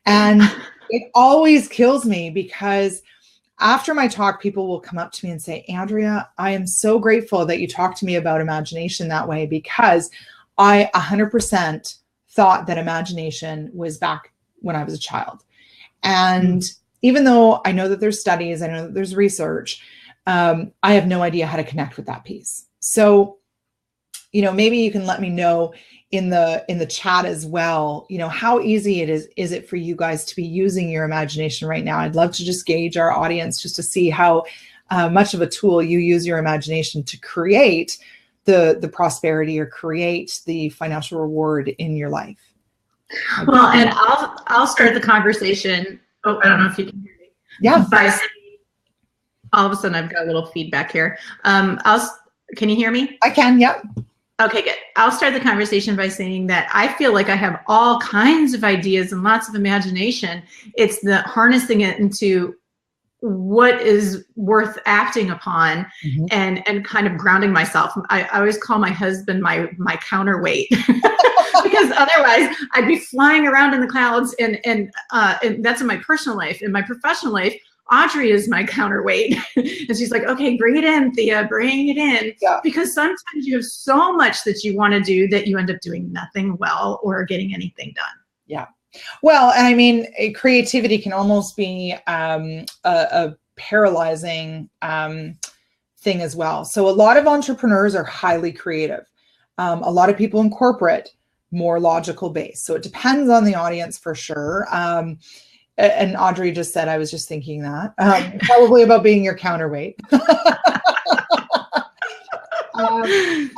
And it always kills me, because after my talk, people will come up to me and say, Andrea, I am so grateful that you talked to me about imagination that way, because I 100% thought that imagination was back when I was a child. And even though I know that there's studies, I know that there's research, I have no idea how to connect with that piece. So, maybe you can let me know in the chat as well, how easy is it for you guys to be using your imagination right now? I'd love to just gauge our audience just to see how much of a tool you use your imagination to create the prosperity or create the financial reward in your life. Well, and I'll start the conversation. Oh, I don't know if you can hear me. Yeah. By saying, all of a sudden, I've got a little feedback here. Can you hear me? I can. Yep. Okay, good. I'll start the conversation by saying that I feel like I have all kinds of ideas and lots of imagination. It's the harnessing it into what is worth acting upon, Mhm. and kind of grounding myself. I always call my husband my counterweight because otherwise I'd be flying around in the clouds, and that's in my personal life. In my professional life, Audrey is my counterweight. And she's like, okay, bring it in, Thea, bring it in. Yeah. Because sometimes you have so much that you want to do that you end up doing nothing well or getting anything done. Yeah. Well, and I mean, creativity can almost be a paralyzing thing as well. So a lot of entrepreneurs are highly creative. A lot of people in corporate, more logical based. So it depends on the audience for sure. And Audrey just said, I was just thinking that, probably about being your counterweight.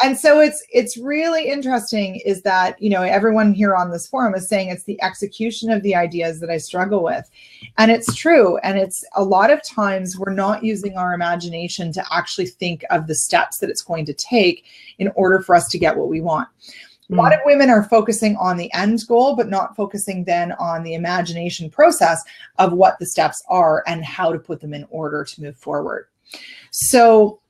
And so it's really interesting is that, you know, everyone here on this forum is saying it's the execution of the ideas that I struggle with. And it's true. And it's a lot of times we're not using our imagination to actually think of the steps that it's going to take in order for us to get what we want. A lot of women are focusing on the end goal, but not focusing then on the imagination process of what the steps are and how to put them in order to move forward. So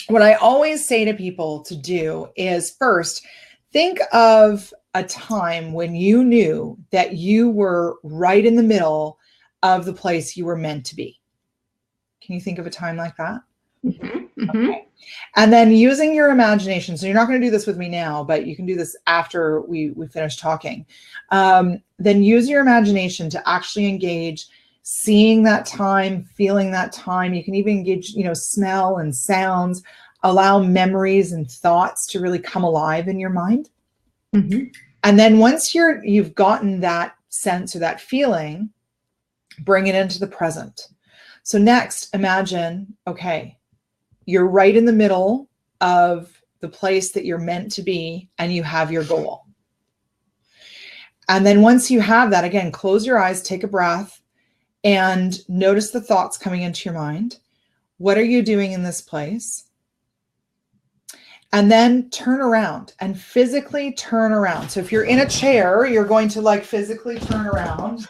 what I always say to people to do is first, think of a time when you knew that you were right in the middle of the place you were meant to be. Can you think of a time like that? Mm-hmm. Okay. And then using your imagination. So you're not going to do this with me now, but you can do this after we finish talking. Then use your imagination to actually engage, seeing that time, feeling that time. You can even engage, you know, smell and sounds, allow memories and thoughts to really come alive in your mind. Mm-hmm. And then once you've gotten that sense or that feeling, bring it into the present. So next, imagine, okay, you're right in the middle of the place that you're meant to be, and you have your goal. And then once you have that, again, close your eyes, take a breath, and notice the thoughts coming into your mind. What are you doing in this place? And then turn around and physically turn around. So if you're in a chair, you're going to like physically turn around.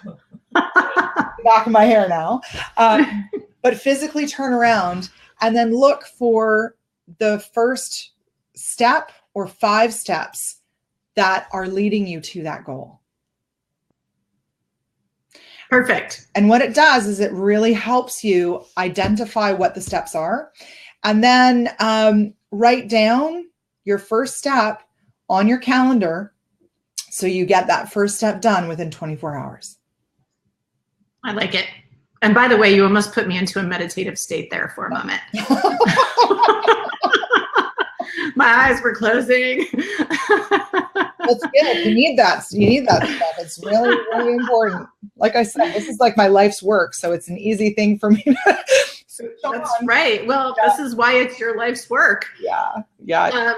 Back of my hair now. But physically turn around and then look for the first step or 5 steps that are leading you to that goal. Perfect. And what it does is it really helps you identify what the steps are, and then write down your first step on your calendar so you get that first step done within 24 hours. I like it. And by the way, you almost put me into a meditative state there for a moment. My eyes were closing. That's good. You need that. You need that stuff. It's really, really important. Like I said, this is like my life's work, so it's an easy thing for me to That's right. Well, yeah. This is why it's your life's work. Yeah. Yeah.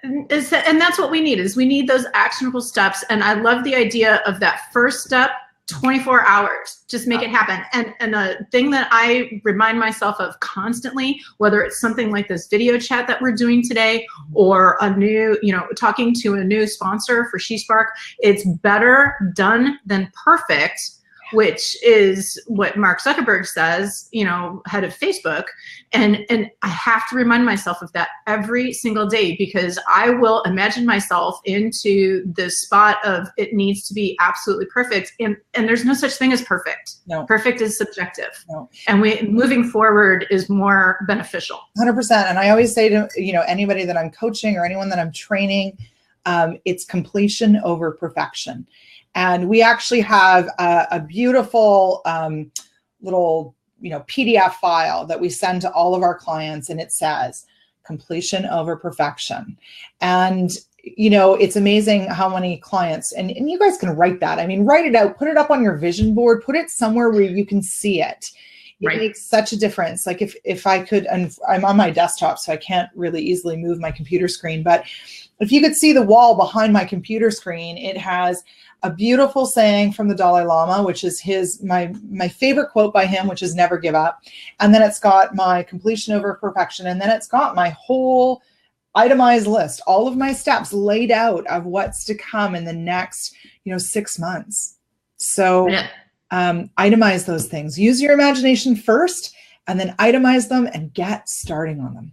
And that's what we need, is we need those actionable steps. And I love the idea of that first step, 24 hours, just make it happen. And a thing that I remind myself of constantly, whether it's something like this video chat that we're doing today, or a new, talking to a new sponsor for SheSpark, it's better done than perfect, which is what Mark Zuckerberg says, head of Facebook. And I have to remind myself of that every single day, because I will imagine myself into this spot of it needs to be absolutely perfect. And there's no such thing as perfect. No. Perfect is subjective. No. And moving forward is more beneficial. 100%. And I always say to, anybody that I'm coaching or anyone that I'm training, it's completion over perfection. And we actually have a beautiful little, PDF file that we send to all of our clients, and it says completion over perfection. And, it's amazing how many clients, and you guys can write that. I mean, write it out, put it up on your vision board, put it somewhere where you can see it. It right. makes such a difference. Like if I could, and I'm on my desktop, so I can't really easily move my computer screen, but if you could see the wall behind my computer screen, it has a beautiful saying from the Dalai Lama, which is my favorite quote by him, which is never give up. And then it's got my completion over perfection. And then it's got my whole itemized list, all of my steps laid out of what's to come in the next, 6 months. So, yeah. itemize those things. Use your imagination first, and then itemize them and get starting on them.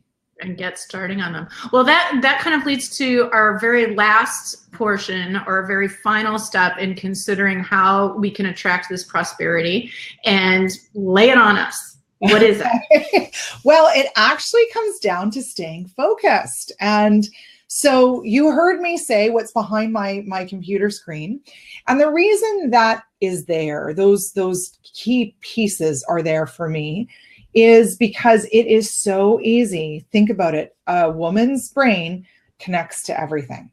Well, that kind of leads to our very last portion, or very final step in considering how we can attract this prosperity. And lay it on us. What is it? Well, it actually comes down to staying focused. And so you heard me say what's behind my computer screen. And the reason that is there, those key pieces are there for me, is because it is so easy. Think about it. A woman's brain connects to everything.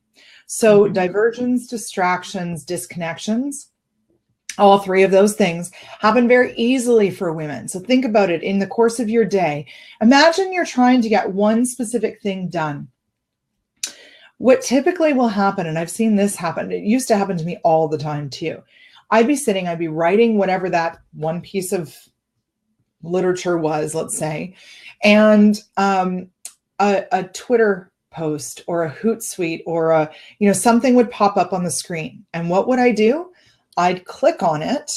So diversions, distractions, disconnections, all three of those things happen very easily for women. So think about it in the course of your day. Imagine you're trying to get one specific thing done. What typically will happen, and I've seen this happen, it used to happen to me all the time too. I'd be writing whatever that one piece of literature was, let's say, and a Twitter post or a Hootsuite or something would pop up on the screen. And what would I do? I'd click on it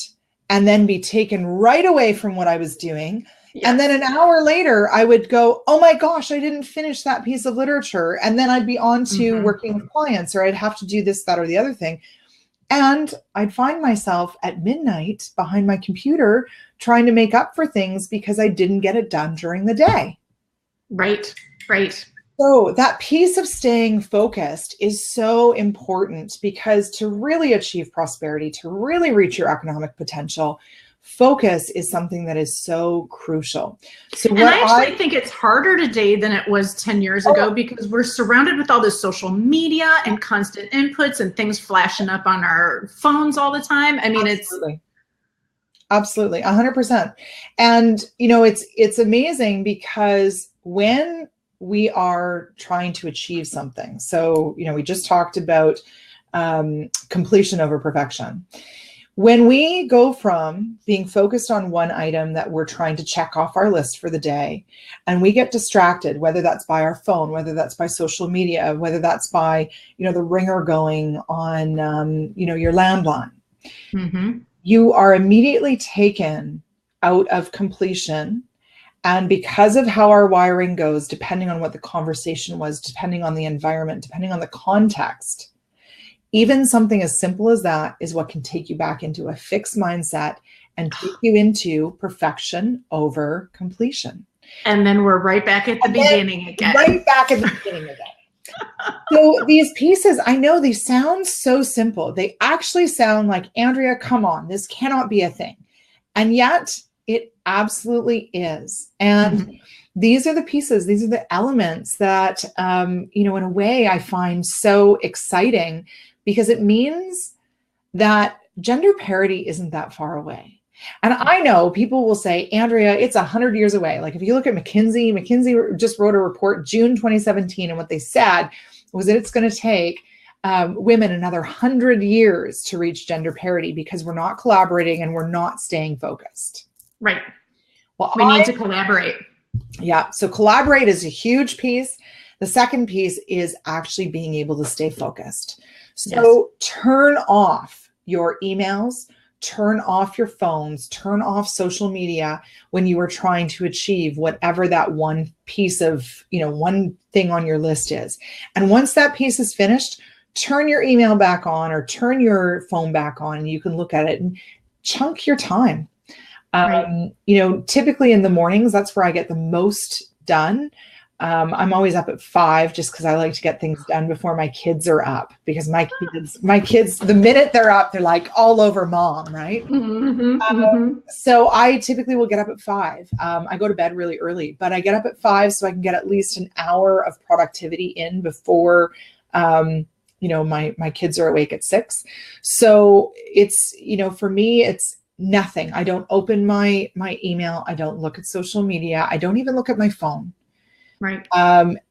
and then be taken right away from what I was doing. Yes. And then an hour later, I would go, oh my gosh, I didn't finish that piece of literature. And then I'd be on to working with clients, or I'd have to do this, that, or the other thing. And I'd find myself at midnight behind my computer trying to make up for things because I didn't get it done during the day. Right. So that piece of staying focused is so important, because to really achieve prosperity, to really reach your economic potential, focus is something that is so crucial. So and I actually think it's harder today than it was 10 years ago, because we're surrounded with all this social media and constant inputs and things flashing up on our phones all the time. I mean, Absolutely, 100%. And, it's amazing, because when we are trying to achieve something, so, we just talked about completion over perfection. When we go from being focused on one item that we're trying to check off our list for the day, and we get distracted, whether that's by our phone, whether that's by social media, whether that's by, the ringer going on, your landline, you are immediately taken out of completion. And because of how our wiring goes, depending on what the conversation was, depending on the environment, depending on the context, even something as simple as that is what can take you back into a fixed mindset and take you into perfection over completion. And then we're right back at the beginning again. Right back at the beginning again. So these pieces, I know they sound so simple. They actually sound like, Andrea, come on, this cannot be a thing. And yet it absolutely is. And these are the pieces, these are the elements that, in a way I find so exciting, because it means that gender parity isn't that far away. And I know people will say, Andrea, it's 100 years away. Like if you look at McKinsey just wrote a report, June 2017, and what they said was that it's going to take women another 100 years to reach gender parity, because we're not collaborating and we're not staying focused. Right. Well, we need to collaborate. Yeah. So collaborate is a huge piece. The second piece is actually being able to stay focused. So turn off your emails, turn off your phones, turn off social media when you are trying to achieve whatever that one piece of, one thing on your list is. And once that piece is finished, turn your email back on or turn your phone back on, and you can look at it and chunk your time. Right. Typically in the mornings, that's where I get the most done. I'm always up at 5 just because I like to get things done before my kids are up, because my kids, the minute they're up, they're like all over mom, right? So I typically will get up at 5. I go to bed really early, but I get up at 5 so I can get at least an hour of productivity in before, my kids are awake at 6. So it's, for me, it's nothing. I don't open my email. I don't look at social media. I don't even look at my phone. Right.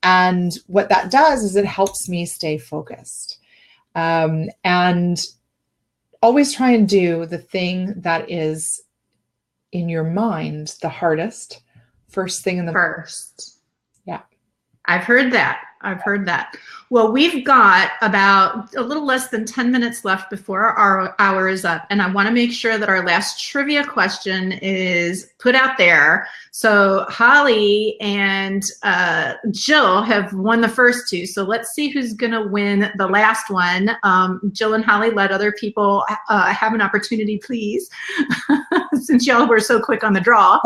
And what that does is it helps me stay focused, and always try and do the thing that is in your mind the hardest first thing in the first. Yeah. I've heard that. I've heard that. Well, we've got about a little less than 10 minutes left before our hour is up. And I want to make sure that our last trivia question is put out there. So Holly and Jill have won the first two. So let's see who's going to win the last one. Jill and Holly, let other people have an opportunity, please, since y'all were so quick on the draw.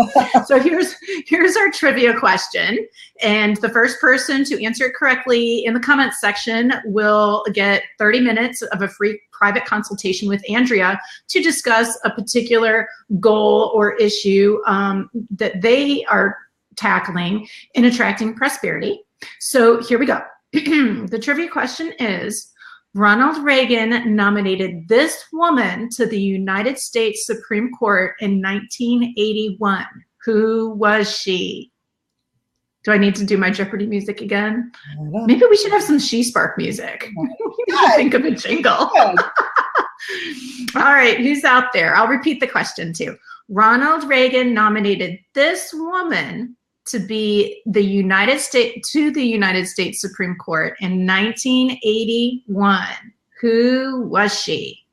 So here's our trivia question. And the first person to answer it correctly in the comments section will get 30 minutes of a free private consultation with Andrea to discuss a particular goal or issue that they are tackling in attracting prosperity. So here we go. The trivia question is, Ronald Reagan nominated this woman to the United States Supreme Court in 1981. Who was she? Do I need to do my Jeopardy music again? Maybe we should have some SheSpark music. Think of a jingle. All right, who's out there? I'll repeat the question too. Ronald Reagan nominated this woman to be the United States Supreme Court in 1981. Who was she?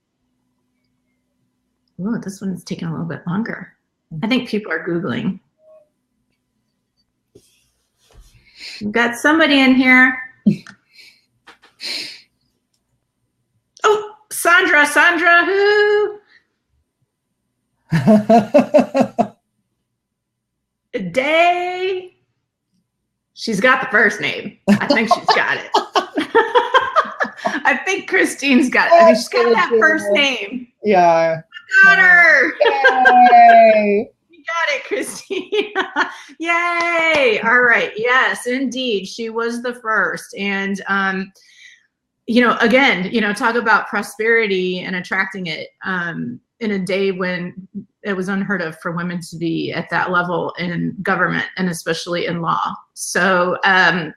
Oh, this one's taking a little bit longer. I think people are Googling. We've got somebody in here. Oh, Sandra, who? Day. She's got the first name. I think she's got it. I think Christine's got it. I think she's got that first name. Yeah. I got her. Yay. Got it, Christine. Yay. All right. Yes, indeed. She was the first. And, again, talk about prosperity and attracting it in a day when it was unheard of for women to be at that level in government and especially in law. So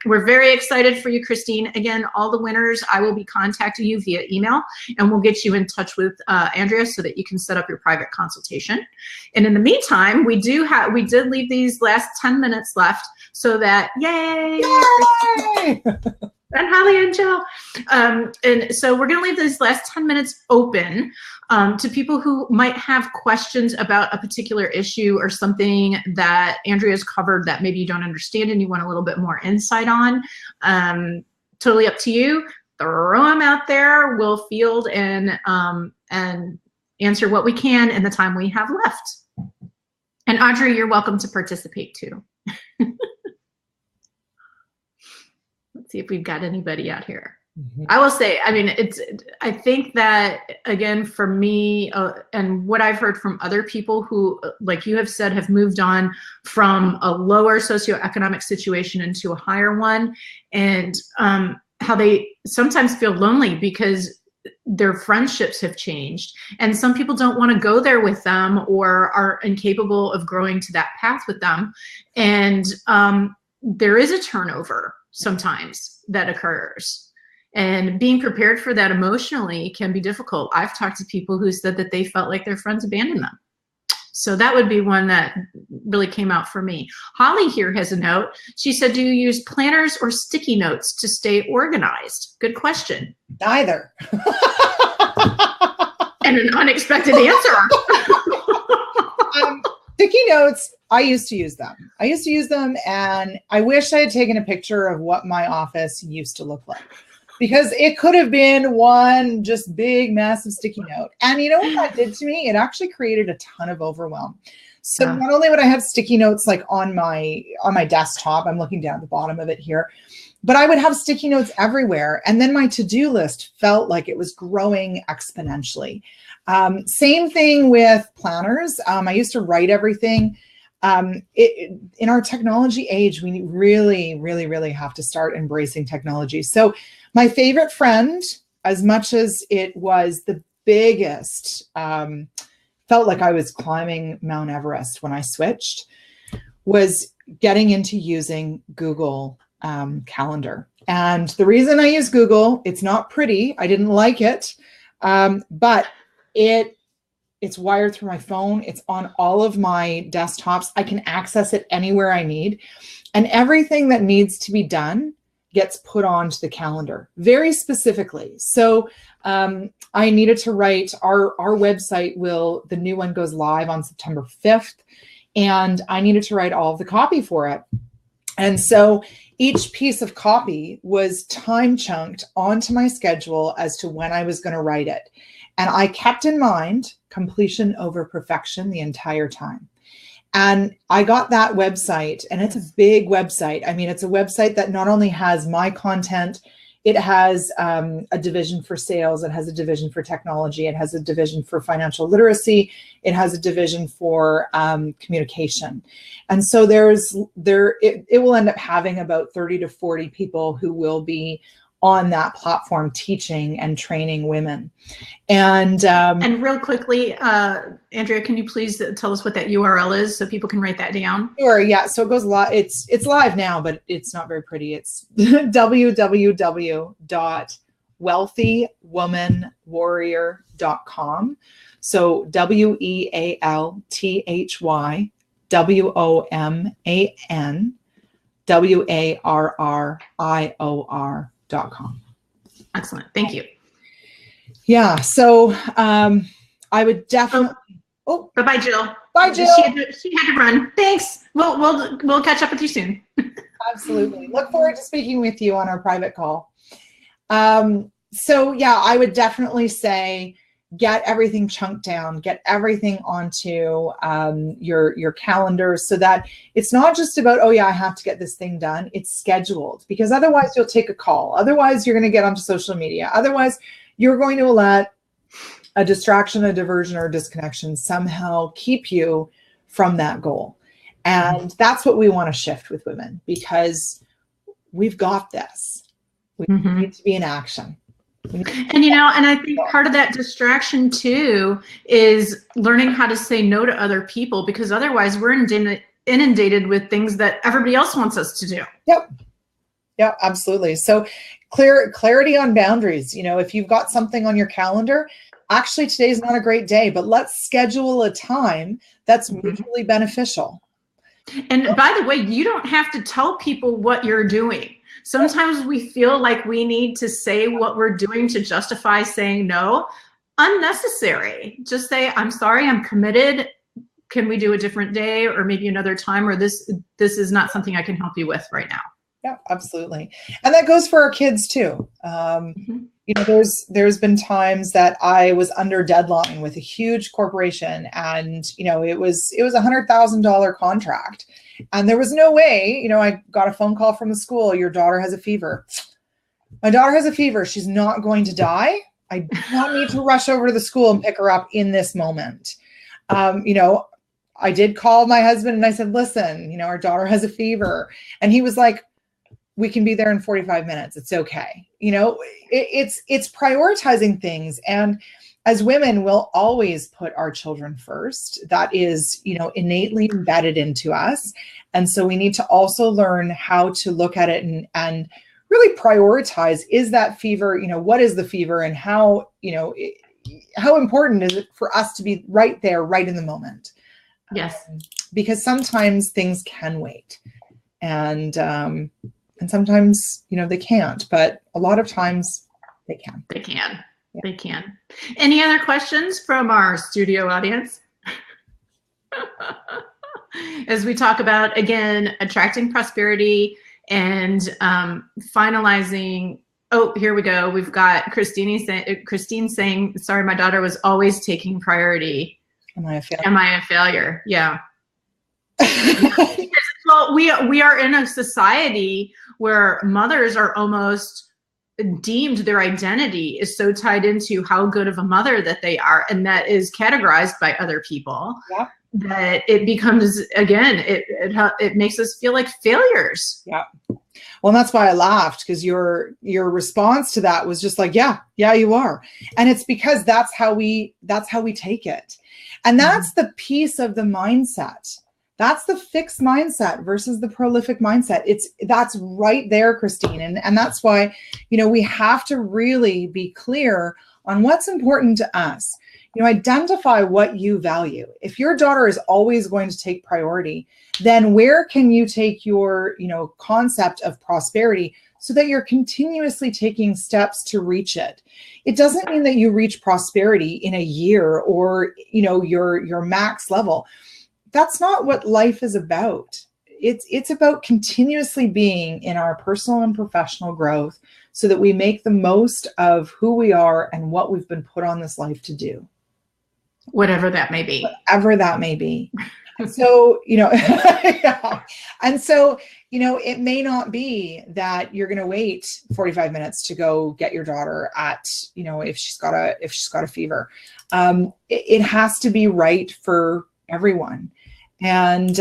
we're very excited for you, Christine. Again, all the winners, I will be contacting you via email, and we'll get you in touch with Andrea so that you can set up your private consultation. And in the meantime, we did leave these last 10 minutes left so that, yay! And Holly and Jill. And so we're going to leave these last 10 minutes open to people who might have questions about a particular issue or something that Andrea's covered that maybe you don't understand and you want a little bit more insight on. Totally up to you. Throw them out there. We'll field and answer what we can in the time we have left. And Audrey, you're welcome to participate too. Let's see if we've got anybody out here. I will say, I mean, I think that, again, for me, and what I've heard from other people who, like you have said, have moved on from a lower socioeconomic situation into a higher one, and how they sometimes feel lonely because their friendships have changed. And some people don't want to go there with them or are incapable of growing to that path with them. And there is a turnover sometimes that occurs. And being prepared for that emotionally can be difficult. I've talked to people who said that they felt like their friends abandoned them. So that would be one that really came out for me. Holly here has a note. She said, do you use planners or sticky notes to stay organized? Good question. Neither. And an unexpected answer. Sticky notes, I used to use them. And I wish I had taken a picture of what my office used to look like, because it could have been one just big, massive sticky note. And you know what that did to me? It actually created a ton of overwhelm. So not only would I have sticky notes like on my desktop, I'm looking down at the bottom of it here, but I would have sticky notes everywhere. And then my to-do list felt like it was growing exponentially. Same thing with planners. I used to write everything. In our technology age, we really, really, really have to start embracing technology. So my favorite friend, as much as it was the biggest, felt like I was climbing Mount Everest when I switched, was getting into using Google Calendar. And the reason I use Google, it's not pretty. I didn't like it, but it's wired through my phone. It's on all of my desktops. I can access it anywhere I need. And everything that needs to be done gets put onto the calendar very specifically. So I needed to write our website the new one goes live on September 5th. And I needed to write all of the copy for it. And so each piece of copy was time chunked onto my schedule as to when I was going to write it. And I kept in mind completion over perfection the entire time. And I got that website, and it's a big website. I mean, it's a website that not only has my content, it has a division for sales, it has a division for technology, it has a division for financial literacy, it has a division for communication. And so it will end up having about 30 to 40 people who will be on that platform teaching and training women. And real quickly, Andrea, can you please tell us what that URL is so people can write that down? Sure, yeah. So it goes live. It's live now, but it's not very pretty. It's www.wealthywomanwarrior.com. So WealthyWomanWarrior.com. Excellent. Thank you. Yeah. So I would definitely. Oh, bye-bye, Jill. Bye, Jill. She had to run. Thanks. We'll catch up with you soon. Absolutely. Look forward to speaking with you on our private call. So yeah, I would definitely say get everything chunked down, get everything onto your calendar so that it's not just about, oh yeah, I have to get this thing done. It's scheduled, because otherwise you'll take a call. Otherwise you're going to get onto social media. Otherwise you're going to let a distraction, a diversion, or a disconnection somehow keep you from that goal. And that's what we want to shift with women, because we've got this. We need to be in action. And, and I think part of that distraction too is learning how to say no to other people, because otherwise we're inundated with things that everybody else wants us to do. Yep. Yeah, absolutely. So clarity on boundaries. If you've got something on your calendar, actually today's not a great day, but let's schedule a time that's mutually beneficial. And by the way, you don't have to tell people what you're doing. Sometimes we feel like we need to say what we're doing to justify saying no. Unnecessary. Just say, I'm sorry, I'm committed. Can we do a different day or maybe another time, or this is not something I can help you with right now. Yeah, absolutely. And that goes for our kids too. There's been times that I was under deadline with a huge corporation, and it was $100,000 contract, and there was no way. I got a phone call from the school. Your daughter has a fever. My daughter has a fever. She's not going to die. I do not need to rush over to the school and pick her up in this moment. I did call my husband and I said, listen, our daughter has a fever, and he was like, we can be there in 45 minutes. It's okay. It's prioritizing things. And as women, we'll always put our children first. That is, innately embedded into us. And so we need to also learn how to look at it and really prioritize. Is that fever, what is the fever, and how important is it for us to be right there, right in the moment? Yes. Because sometimes things can wait. And sometimes, they can't, but a lot of times they can. They can. Yeah. They can. Any other questions from our studio audience? As we talk about, again, attracting prosperity and finalizing. Oh, here we go. We've got Christine saying, sorry, my daughter was always taking priority. Am I a failure? Am I a failure? Yeah. Well, we are in a society where mothers are almost deemed, their identity is so tied into how good of a mother that they are, and that is categorized by other people. Yeah. That it becomes, again, it makes us feel like failures. Yeah. Well, and that's why I laughed, because your response to that was just like, yeah, you are. And it's because that's how we take it. And that's the piece of the mindset. That's the fixed mindset versus the prolific mindset. That's right there, Christine. And that's why, we have to really be clear on what's important to us. Identify what you value. If your daughter is always going to take priority, then where can you take your, concept of prosperity so that you're continuously taking steps to reach it? It doesn't mean that you reach prosperity in a year or, your max level. That's not what life is about. It's about continuously being in our personal and professional growth so that we make the most of who we are and what we've been put on this life to do. Whatever that may be. Whatever that may be. So, yeah. And so, it may not be that you're going to wait 45 minutes to go get your daughter at, if she's got a fever. It has to be right for everyone. And,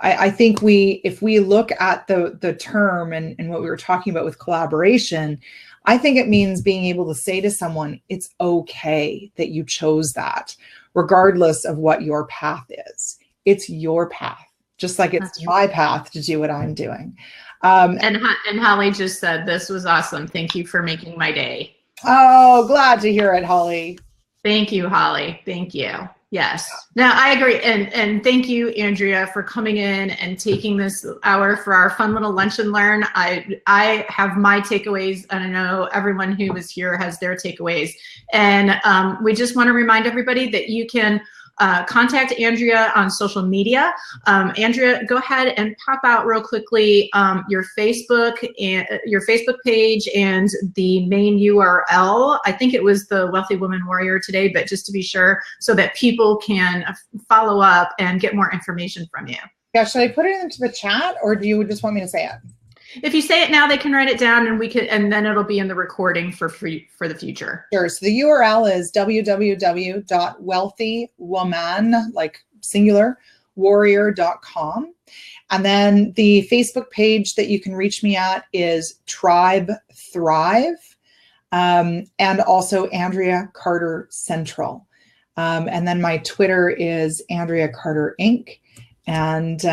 I think if we look at the term and what we were talking about with collaboration, I think it means being able to say to someone, it's okay that you chose that, regardless of what your path is. It's your path, just like it's my path to do what I'm doing. And Holly just said, this was awesome. Thank you for making my day. Oh, glad to hear it, Holly. Thank you, Holly. Thank you. Yes. No, I agree. And thank you, Andrea, for coming in and taking this hour for our fun little lunch and learn. I have my takeaways, and I know everyone who was here has their takeaways. And we just want to remind everybody that you can contact Andrea on social media. Andrea, go ahead and pop out real quickly your Facebook page and the main URL. I think it was the Wealthy Woman Warrior today, but just to be sure, so that people can follow up and get more information from you. Yeah, should I put it into the chat, or do you just want me to say it? If you say it now, they can write it down, and then it'll be in the recording for the future. Sure. So the URL is www.wealthywoman, like singular, warrior.com. And then the Facebook page that you can reach me at is Tribe Thrive, and also Andrea Carter Central. And then my Twitter is Andrea Carter Inc. And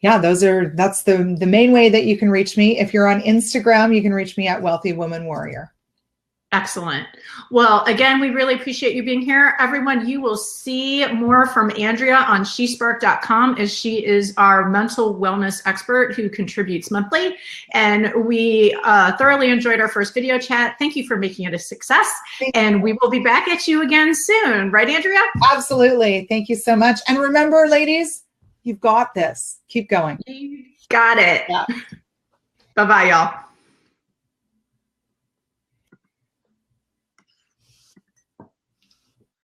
yeah, that's the main way that you can reach me. If you're on Instagram, you can reach me at Wealthy Woman Warrior. Excellent. Well, again, we really appreciate you being here. Everyone, you will see more from Andrea on SheSpark.com, as she is our mental wellness expert who contributes monthly. And we thoroughly enjoyed our first video chat. Thank you for making it a success. And we will be back at you again soon. Right, Andrea? Absolutely. Thank you so much. And remember, ladies, you've got this. Keep going. You got it. Yeah. Bye-bye, y'all.